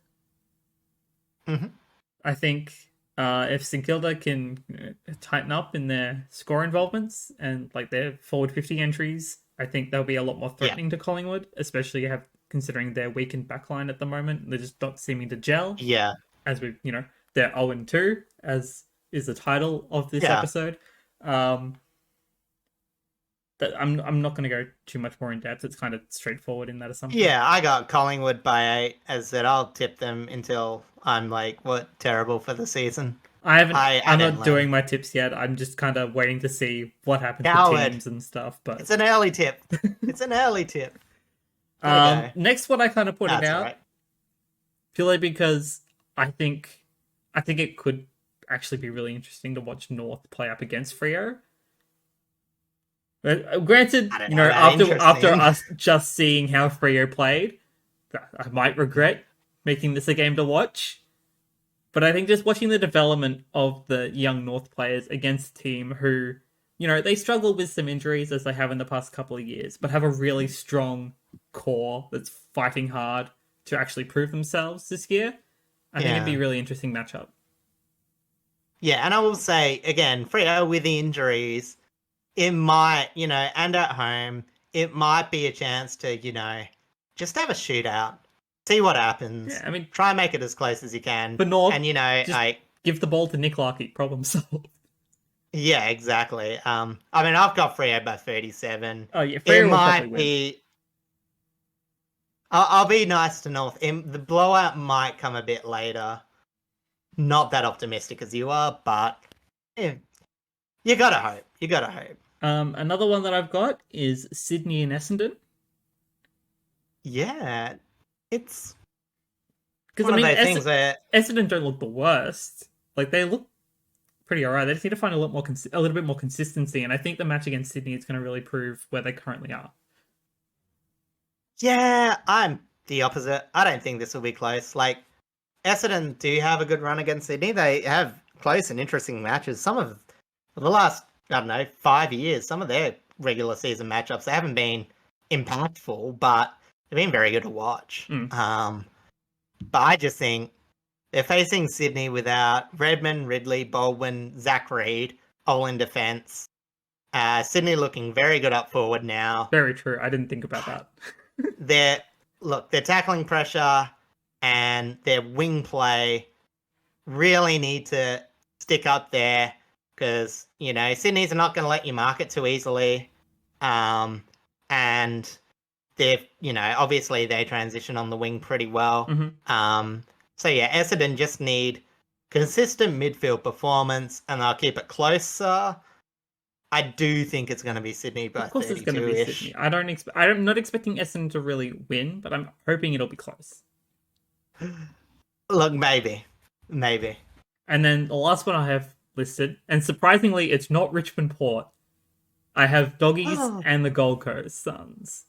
I think if St Kilda can tighten up in their score involvements and like their forward 50 entries, I think they'll be a lot more threatening to Collingwood, especially considering their weakened backline at the moment. They're just not seeming to gel. Yeah. As they're 0-2, as is the title of this episode. I'm not going to go too much more in depth. It's kind of straightforward in that assumption. Yeah, I got Collingwood by 8. As I said, I'll tip them until I'm like, terrible for the season. I'm not doing my tips yet. I'm just kind of waiting to see what happens with teams and stuff. But it's an early tip. It's an early tip. Next one I kind of put it out purely because I think it could actually be really interesting to watch North play up against Freo. Granted, after us just seeing how Freo played, I might regret making this a game to watch. But I think just watching the development of the young North players against a team who, they struggle with some injuries as they have in the past couple of years, but have a really strong core that's fighting hard to actually prove themselves this year. I think it'd be a really interesting matchup. Yeah, and I will say, again, Freo with the injuries, it might, and at home, it might be a chance to, just have a shootout. see what happens. Yeah, I mean, try and make it as close as you can. for North, And, you know, just give the ball to Nick Larkey, problem solved. yeah, exactly. I mean, I've got Freo by 37. Oh, yeah, It Freo will probably might win. be. I'll be nice to North. The blowout might come a bit later. Not that optimistic as you are, but yeah, you gotta hope. You gotta hope. Another one that I've got is Sydney and Essendon. Yeah, it's Because one I of mean, those things where Essendon don't look the worst. Like they look pretty alright. They just need to find a little bit more consistency, and I think the match against Sydney is going to really prove where they currently are. yeah, I'm the opposite. I don't think this will be close. Like Essendon do have a good run against Sydney. They have close and interesting matches. Some of the last, I don't know, 5 years, some of their regular season matchups, they haven't been impactful, but they've been very good to watch. But I just think they're facing Sydney without Redmond, Ridley, Baldwin, Zach Reed, all in defence. Sydney looking very good up forward now. Very true. I didn't think about that. Their tackling pressure and their wing play really need to stick up there because, you know, Sydney's not going to let you mark it too easily. And they're, you know, obviously they transition on the wing pretty well. So yeah, Essendon just need consistent midfield performance and they'll keep it closer. I do think it's going to be Sydney by 32-ish. Of course it's going to be Sydney. I'm not expecting Essendon to really win, but I'm hoping it'll be close. Look, maybe. And then the last one I have listed, and surprisingly, it's not Richmond Port. I have Doggies and the Gold Coast Suns.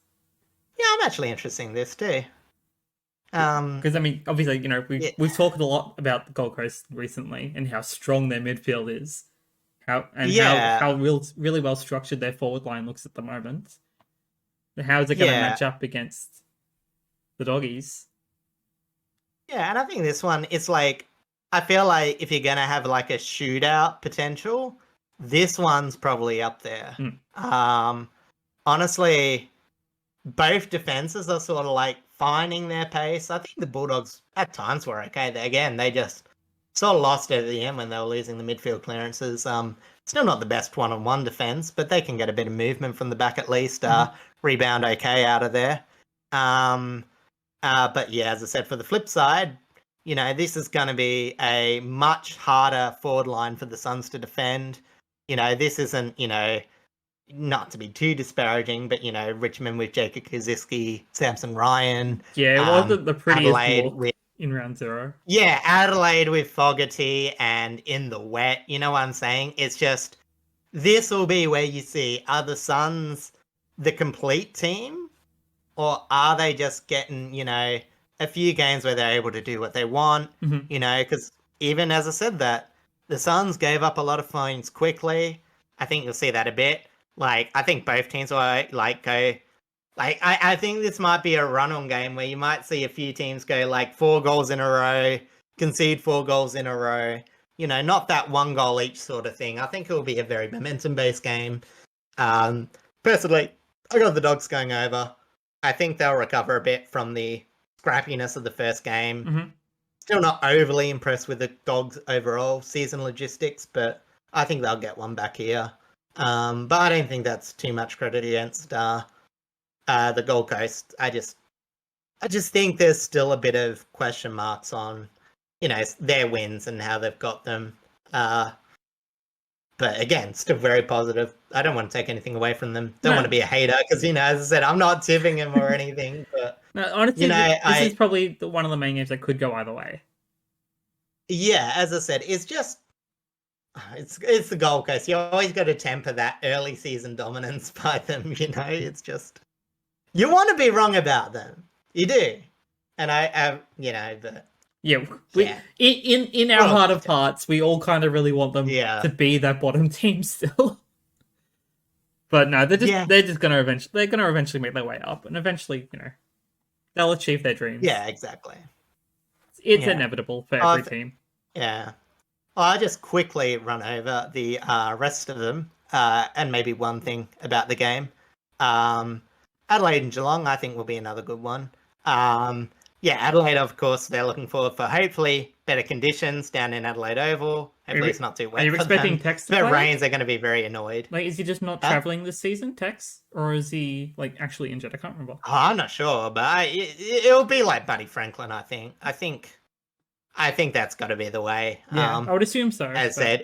Yeah, I'm actually interested in this too. Because I mean, obviously, you know, we've talked a lot about the Gold Coast recently and how strong their midfield is, how really well structured their forward line looks at the moment. How is it going to match up against the Doggies? Yeah, and I think this one, it's like, I feel like if you're going to have like a shootout potential, this one's probably up there. Honestly, both defenses are sort of like finding their pace. I think the Bulldogs at times were okay. They just sort of lost it at the end when they were losing the midfield clearances. Still not the best one-on-one defense, but they can get a bit of movement from the back at least. Rebound okay out of there. But yeah, as I said, for the flip side, you know, this is going to be a much harder forward line for the Suns to defend. You know, this isn't, you know, not to be too disparaging, but, you know, Richmond with Jacob Kaczynski, Samson Ryan. Yeah, it wasn't the prettiest look in round 0. Yeah, Adelaide with Fogarty and in the wet. You know what I'm saying? It's just, this will be where you see, are the Suns the complete team? Or are they just getting, you know, a few games where they're able to do what they want? You know, because even as I said that, the Suns gave up a lot of points quickly. I think you'll see that a bit. Like, I think both teams will, like, go... Like, I think this might be a run-on game where you might see a few teams go, like, 4 goals in a row, concede 4 goals in a row. You know, not that 1 goal each sort of thing. I think it will be a very momentum-based game. Personally, I got the Dogs going over. I think they'll recover a bit from the scrappiness of the first game. Still not overly impressed with the Dogs' overall season logistics, but I think they'll get one back here. But I don't think that's too much credit against the Gold Coast. I just think there's still a bit of question marks on, you know, their wins and how they've got them. But again, still very positive. I don't want to take anything away from them. Don't want to be a hater because, you know, as I said, I'm not tipping him or anything. But no, honestly, you know, this is probably one of the main games that could go either way. Yeah, as I said, it's just it's the Gold Coast. You always got to temper that early season dominance by them. You know, it's just you want to be wrong about them. You do, and I you know, but. Yeah, in our heart of hearts, we all kind of really want them to be that bottom team still. But no, they're just gonna eventually make their way up, and eventually, you know, they'll achieve their dreams. Yeah, exactly. It's inevitable for every team. Yeah. I'll just quickly run over the rest of them, and maybe one thing about the game. Adelaide and Geelong, I think, will be another good one. yeah, Adelaide, of course, they're looking forward for hopefully better conditions down in Adelaide Oval. Hopefully it's not too Are wet you for expecting them. Tex If to it play? rains, they're going to be very annoyed. Like, is he just not Huh? traveling this season, Tex? Or is he, like, actually injured? I can't remember. Oh, I'm not sure, but it'll be like Buddy Franklin, I think. I think that's got to be the way. Yeah, I would assume so. As But... said,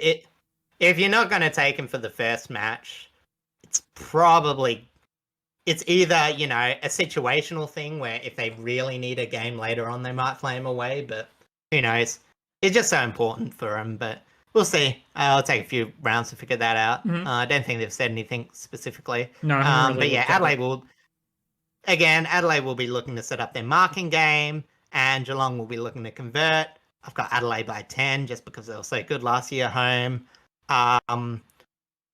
if you're not going to take him for the first match, it's probably it's either, you know, a situational thing where if they really need a game later on, they might play him away, but who knows? It's just so important for him, but we'll see. It'll take a few rounds to figure that out. I don't think they've said anything specifically. No, I haven't really But yeah, looked at Adelaide will be looking to set up their marking game, and Geelong will be looking to convert. I've got Adelaide by 10 just because they were so good last year home.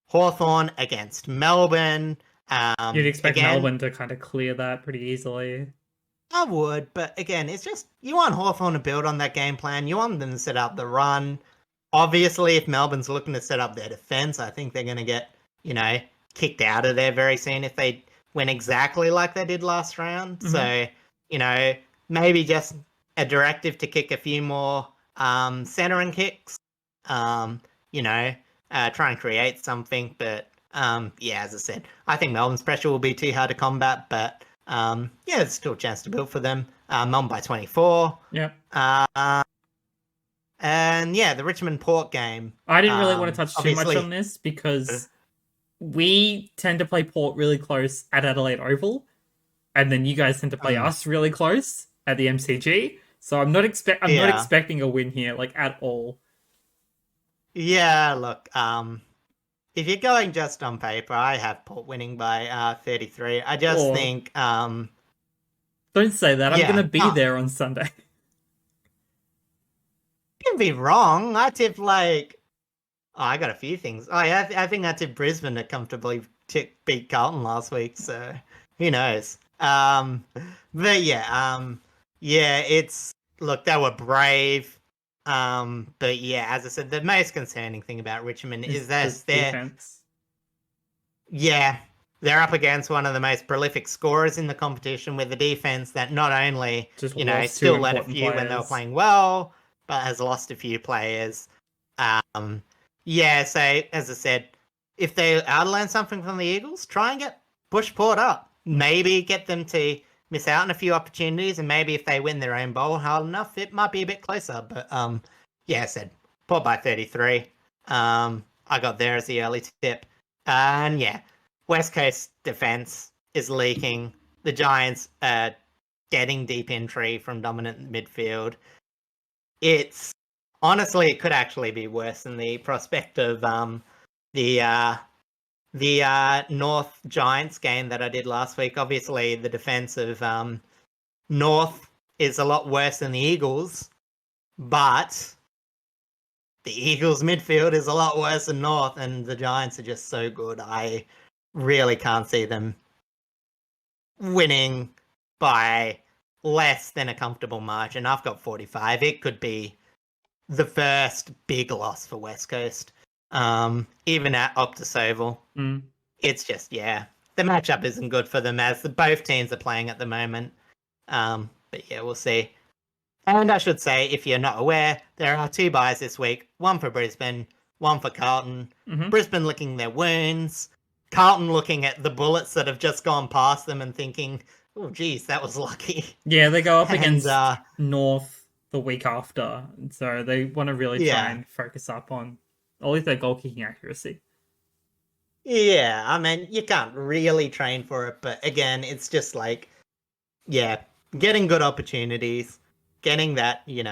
Hawthorn against Melbourne. You'd expect Again, Melbourne to kind of clear that pretty easily. I would, but again, it's just you want Hawthorn to build on that game plan. You want them to set up the run. Obviously, if Melbourne's looking to set up their defense, I think they're going to get, you know, kicked out of there very soon if they win exactly like they did last round. So, you know, maybe just a directive to kick a few more centering kicks. You know, try and create something. But yeah, as I said, I think Melbourne's pressure will be too hard to combat. But yeah, there's still a chance to build for them. Melbourne by 24. Yep. And yeah, the Richmond Port game. I didn't really want to touch too much on this because we tend to play Port really close at Adelaide Oval, and then you guys tend to play us really close at the MCG. So I'm not expecting a win here, like, at all. Yeah, look, if you're going just on paper, I have Port winning by 33. I just think don't say that. I'm gonna be there on Sunday. You can be wrong. I tipped like I got a few things. Oh yeah, I think I tipped Brisbane to comfortably beat Carlton last week, so who knows? But yeah, it's look, they were brave. But yeah, as I said, the most concerning thing about Richmond is their defense. Yeah, they're up against one of the most prolific scorers in the competition with a defense that not only, just you know, still led a few when they were playing well, but has lost a few players. Yeah, so as I said, if they are to learn something from the Eagles, try and get Bushport up. Maybe get them to miss out on a few opportunities, and maybe if they win their own bowl hard enough, it might be a bit closer. But yeah, I said Port by 33. I got there as the early tip. And yeah, West Coast defense is leaking. The Giants are getting deep entry from dominant midfield. It's honestly, it could actually be worse than the prospect of the North Giants game that I did last week. Obviously, the defense of North is a lot worse than the Eagles, but the Eagles' midfield is a lot worse than North, and the Giants are just so good. I really can't see them winning by less than a comfortable margin. I've got 45. It could be the first big loss for West Coast, even at Optus Oval. It's just, yeah, the matchup isn't good for them as both teams are playing at the moment. But yeah, we'll see. And I should say, if you're not aware, there are 2 buys this week, one for Brisbane, one for Carlton. Brisbane licking their wounds, Carlton looking at the Bullets that have just gone past them and thinking, oh, geez, that was lucky. Yeah, they go up against North the week after, so they want to really try and focus up on at least their goal kicking accuracy. Yeah, I mean, you can't really train for it, but again, it's just like, yeah, getting good opportunities, getting that, as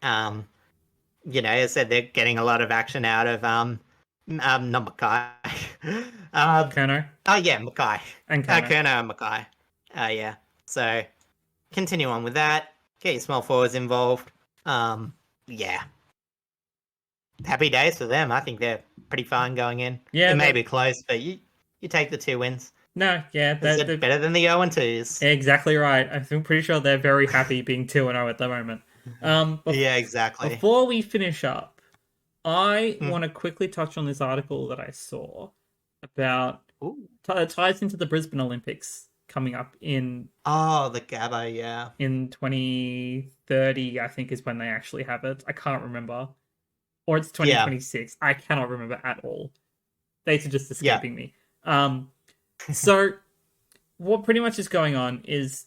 I said, they're getting a lot of action out of not Mackay. Kerno? Oh yeah, Mackay. And Kerno. Kerno and Mackay. Yeah. So continue on with that. Get your small forwards involved. Yeah. Happy days for them. I think they're pretty fine going in. Yeah. It may be close, but you take the 2 wins. No, yeah. They're better than the 0-2s. Exactly right. I'm pretty sure they're very happy being 2-0 at the moment. Yeah, exactly. Before we finish up, I want to quickly touch on this article that I saw about it ties into the Brisbane Olympics coming up the Gabba, yeah. in 2030, I think is when they actually have it. I can't remember. Or it's Yeah. 2026. I cannot remember at all. Dates are just Yeah. escaping me. So what pretty much is going on is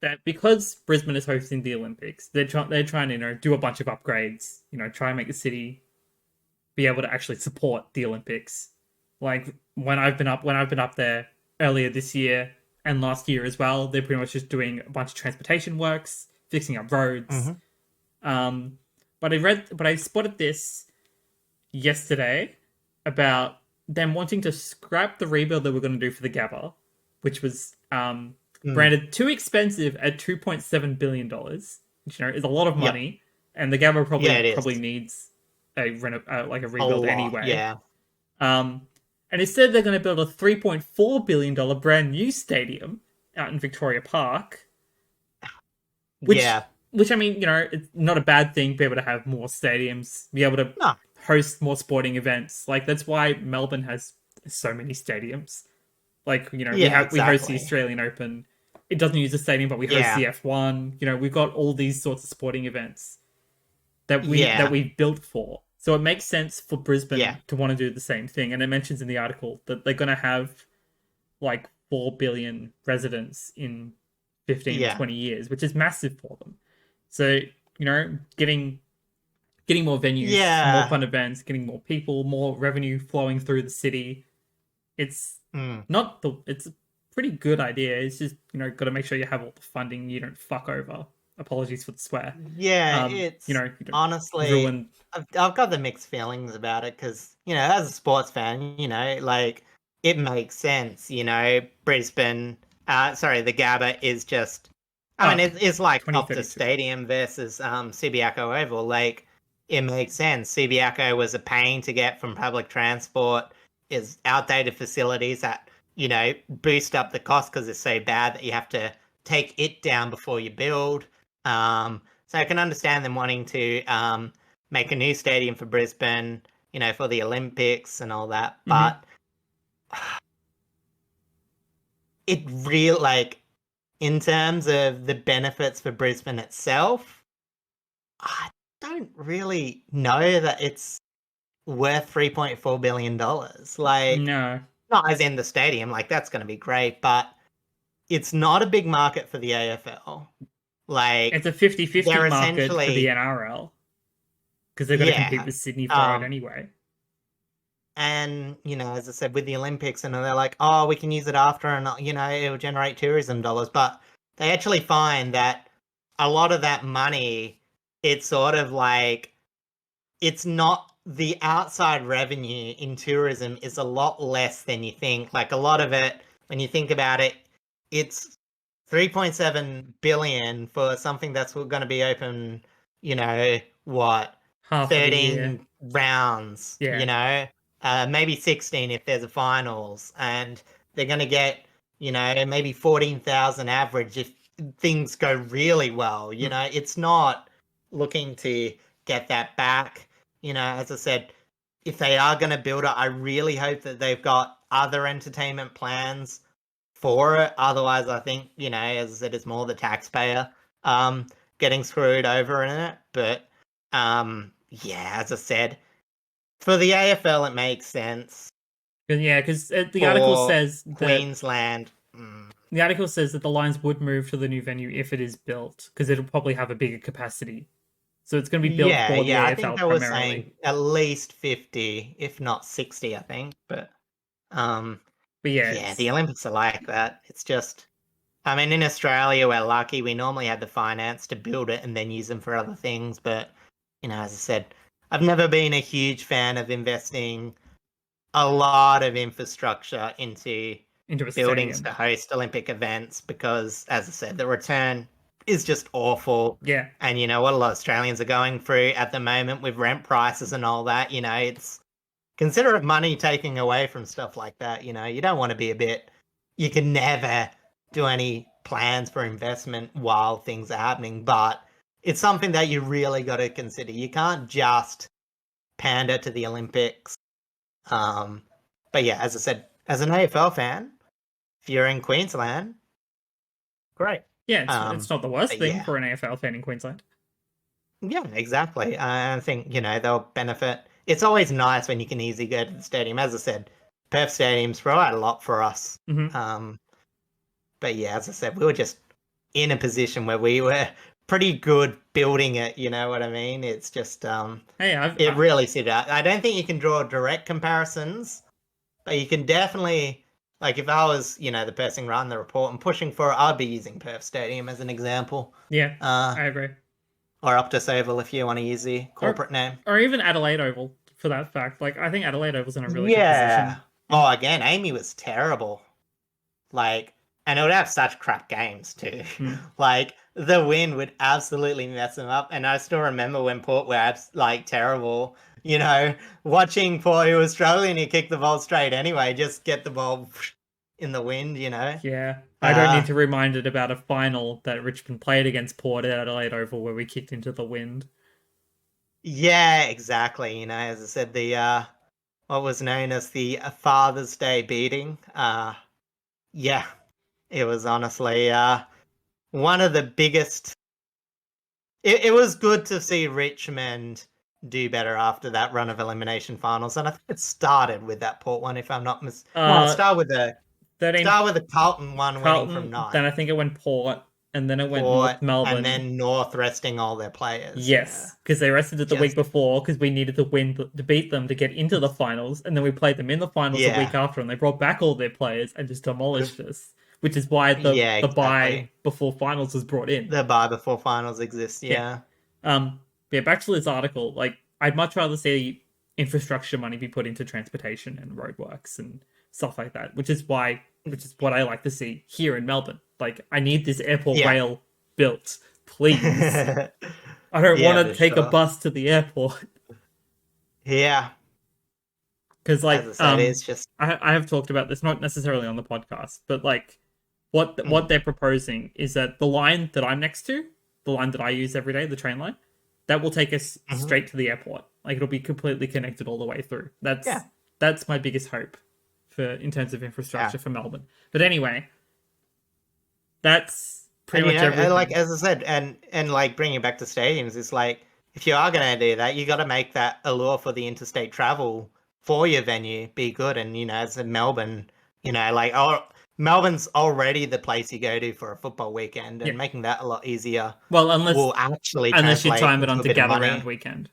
that because Brisbane is hosting the Olympics, they're trying to do a bunch of upgrades, try and make the city be able to actually support the Olympics. Like when I've been up there earlier this year and last year as well, they're pretty much just doing a bunch of transportation works, fixing up roads. Hmm. Um, but I spotted this yesterday about them wanting to scrap the rebuild that we're going to do for the Gabba, which was branded too expensive at $2.7 billion, which is a lot of Yep. money, and the Gabba Yeah, probably it is. probably needs like a A rebuild lot, anyway. yeah. Um, and instead they're going to build a $3.4 billion brand new stadium out in Victoria Park, which Yeah. which I mean, it's not a bad thing. Be able to have more stadiums, be able to No. host more sporting events. Like that's why Melbourne has so many stadiums. Like Yeah, we host the exactly. Australian Open. It doesn't use a stadium, but we host Yeah. the F1. We've got all these sorts of sporting events that Yeah. we built for. So it makes sense for Yeah. Brisbane to want to do the same thing. And it mentions in the article that they're going to have like 4 billion residents in 15, Yeah. 20 years, which is massive for them. So, getting more venues, more Yeah. fun events, getting more people, more revenue flowing through the city. It's Mm. not the it's a pretty good idea. It's just, got to make sure you have all the funding, you don't fuck over. Apologies for the swear. Yeah, You don't honestly, ruin. I've got the mixed feelings about it because, as a sports fan, like it makes sense, Brisbane, the Gabba is just, I mean, Oh, it's like Optus 2032. Stadium versus Subiaco Oval. Like, it makes sense. Subiaco was a pain to get from public transport, is outdated facilities that, boost up the cost because it's so bad that you have to take it down before you build. So I can understand them wanting to make a new stadium for Brisbane, for the Olympics and all that. Mm-hmm. But it really, like, in terms of the benefits for Brisbane itself, I don't really know that it's worth $3.4 billion. Like, No, not as in the stadium, like that's going to be great, but it's not a big market for the AFL. it's Like, a 50-50 they're market for the essentially, NRL because they've got to compete yeah. with Sydney for it Um, anyway. And, as I said, with the Olympics, and they're like, oh, we can use it after, and, it'll generate tourism dollars. But they actually find that a lot of that money, it's sort of like, it's not the outside revenue in tourism is a lot less than you think. Like, a lot of it, when you think about it, it's 3.7 billion for something that's going to be open, what, Half of the year. 13 rounds, Yeah. maybe 16 if there's a finals, and they're going to get, maybe 14,000 average if things go really well. It's not looking to get that back. As I said, if they are going to build it, I really hope that they've got other entertainment plans for it. Otherwise, I think, as I said, it's more the taxpayer getting screwed over in it. But yeah, as I said, for the AFL, it makes sense. Yeah, because the article For says that Queensland, the Lions would move to the new venue if it is built, because it'll probably have a bigger capacity. So it's going to be built yeah, for the yeah, I think AFL they were primarily. saying at least 50, if not 60, I think. But um, But yeah, yeah, the Olympics are like that. It's just, I mean, in Australia, we're lucky. We normally have the finance to build it and then use them for other things. But, as I said, I've never been a huge fan of investing a lot of infrastructure into into a buildings stadium. to host Olympic events because, as I said, the return is just awful. Yeah. And what a lot of Australians are going through at the moment with rent prices and all that, it's considerate money taking away from stuff like that. You don't want to be you can never do any plans for investment while things are happening, but it's something that you really got to consider. You can't just pander to the Olympics. But yeah, as I said, as an AFL fan, if you're in Queensland, great. Yeah, it's not the worst But thing yeah. for an AFL fan in Queensland. Yeah, exactly. I think, they'll benefit. It's always nice when you can easily go to the stadium. As I said, Perth stadiums provide a lot for us. Mm-hmm. But yeah, as I said, we were just in a position where we were pretty good building it, you know what I mean? It's just Hey, it really stood out. I don't think you can draw direct comparisons, but you can definitely, like, if I was, the person running the report and pushing for it, I'd be using Perth Stadium as an example. yeah, Uh, I agree. or Optus Oval if you want to use the corporate name. Or even Adelaide Oval for that fact. Like, I think Adelaide Oval's in a really good Yeah. position. Oh, again, Amy was terrible. Like, and it would have such crap games too. Like, the wind would absolutely mess them up. And I still remember when Port were like terrible. Watching Port, who was struggling to kick the ball straight anyway, just get the ball in the wind. Yeah, I don't need to be reminded about a final that Richmond played against Port at Adelaide Oval where we kicked into the wind. Yeah, exactly. As I said, the what was known as the Father's Day beating. Yeah, it was honestly one of the biggest. It was good to see Richmond do better after that run of elimination finals, and I think it started with that Port one, if I'm not well, it started with the 13 Carlton one winning from 9. Then I think it went Port, and then it went Port, North Melbourne, and then North resting all their players. Yes, because they rested it the week before because we needed to win to beat them to get into the finals, and then we played them in the finals the week after, and they brought back all their players and just demolished us. Which is why the bye before finals was brought in. The bye before finals exists. Yeah. Back to this article. Like, I'd much rather see infrastructure money be put into transportation and roadworks and stuff like that. Which is what I like to see here in Melbourne. Like, I need this airport rail built, please. I don't want to take a bus to the airport. Yeah. Because, like, as I said, it's just I have talked about this, not necessarily on the podcast, but like, what they're proposing is that the line that I'm next to, the line that I use every day, the train line, that will take us straight to the airport. Like, it'll be completely connected all the way through. That's my biggest hope in terms of infrastructure for Melbourne. But anyway, that's pretty much everything. Like, as I said, and like bringing it back to stadiums, it's like, if you are going to do that, you got to make that allure for the interstate travel for your venue be good. And as in Melbourne, Melbourne's already the place you go to for a football weekend, and making that a lot easier. Well, unless you time it onto Gabba round weekend.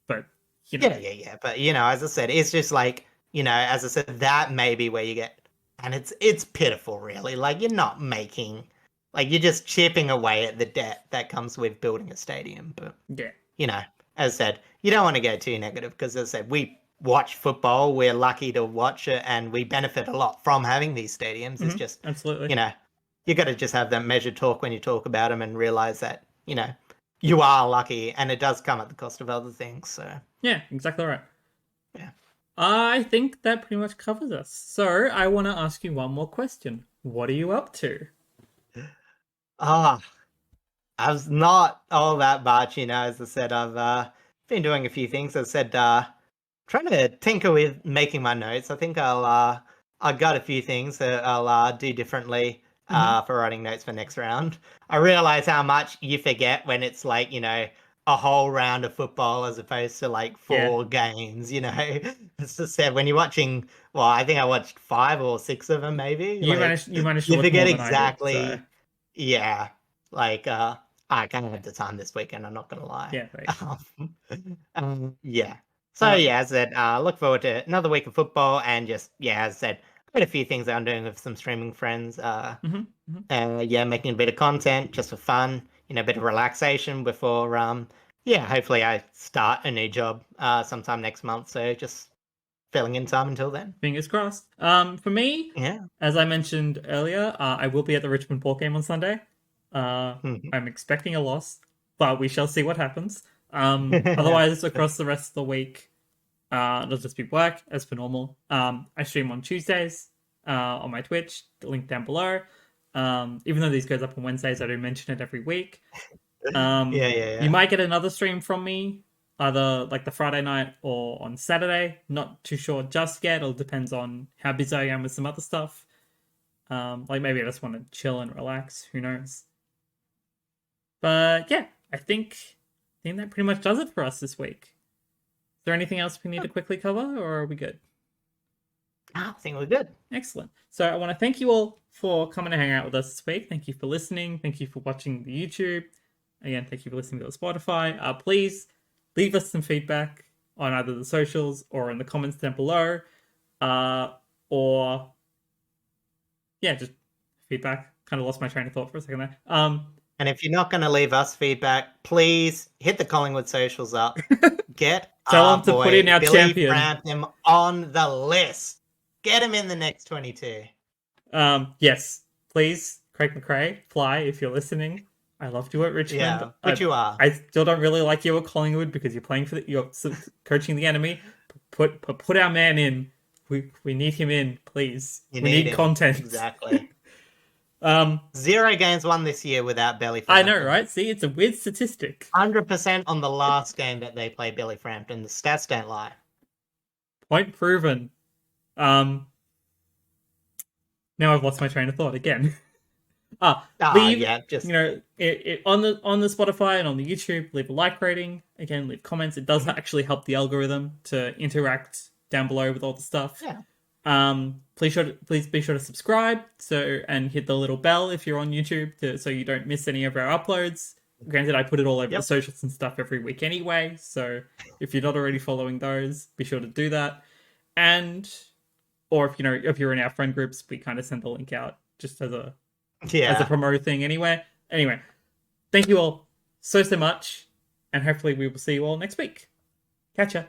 But yeah. But as I said, it's just like, as I said, that may be where you get, and it's pitiful, really. Like, you're not making, like, you're just chipping away at the debt that comes with building a stadium. But as I said, you don't want to go too negative, because as I said, we watch football, we're lucky to watch it, and we benefit a lot from having these stadiums. It's just absolutely, you got to just have that measured talk when you talk about them, and realize that you are lucky, and it does come at the cost of other things. So yeah, exactly right. Yeah, I think that pretty much covers us. So I want to ask you one more question. What are you up to? I was not all that much, as I said. I've been doing a few things. As I said, trying to tinker with making my notes. I think I've got a few things that I'll do differently for writing notes for next round. I realize how much you forget when it's like, a whole round of football as opposed to like 4 games, It's just said when you're watching, well, I think I watched 5 or 6 of them maybe. You managed to you forget more than exactly. I did, so. Yeah. Like I kind of had the time this weekend, I'm not gonna lie. Yeah, right. Yeah. So as I said, look forward to another week of football, and just as I said, I've got a few things that I'm doing with some streaming friends. Making a bit of content just for fun, a bit of relaxation before hopefully I start a new job sometime next month. So just filling in time until then. Fingers crossed. For me, as I mentioned earlier, I will be at the Richmond Port game on Sunday. I'm expecting a loss, but we shall see what happens. Otherwise, across the rest of the week, it'll just be work as per normal. I stream on Tuesdays on my Twitch, the link down below. Even though these goes up on Wednesdays, I do mention it every week. You might get another stream from me, either like the Friday night or on Saturday. Not too sure just yet. It all depends on how busy I am with some other stuff. Like maybe I just want to chill and relax. Who knows? But yeah, I think that pretty much does it for us this week. Is there anything else we need to quickly cover, or are we good? I think we're good. Excellent. So I want to thank you all for coming to hang out with us this week. Thank you for listening. Thank you for watching the YouTube. Again, thank you for listening to the Spotify. Please leave us some feedback on either the socials or in the comments down below. Or yeah, just feedback. Kind of lost my train of thought for a second there. And if you're not going to leave us feedback, please hit the Collingwood socials up. Get Tell them to put in our Billy champion. Frampton on the list. Get him in the next 22. Yes, please, Craig McRae, fly if you're listening. I loved you at Richmond. Yeah, but you are. I still don't really like you at Collingwood because you're playing for you're coaching the enemy. Put our man in. We need him in, please. We need content. Exactly. 0 games won this year without Billy Frampton. I know, right? See, it's a weird statistic. 100% on the last game that they played Billy Frampton. The stats don't lie. Point proven. Now I've lost my train of thought again. Leave, just on the Spotify and on the YouTube, leave a like rating. Again, leave comments. It does actually help the algorithm to interact down below with all the stuff. Yeah. Please be sure to subscribe and hit the little bell if you're on YouTube so you don't miss any of our uploads. Granted, I put it all over the socials and stuff every week anyway, so if you're not already following those, be sure to do that. Or if you're in our friend groups, we kind of send the link out just as a promo thing anyway. Anyway, thank you all so much, and hopefully we will see you all next week. Catch ya.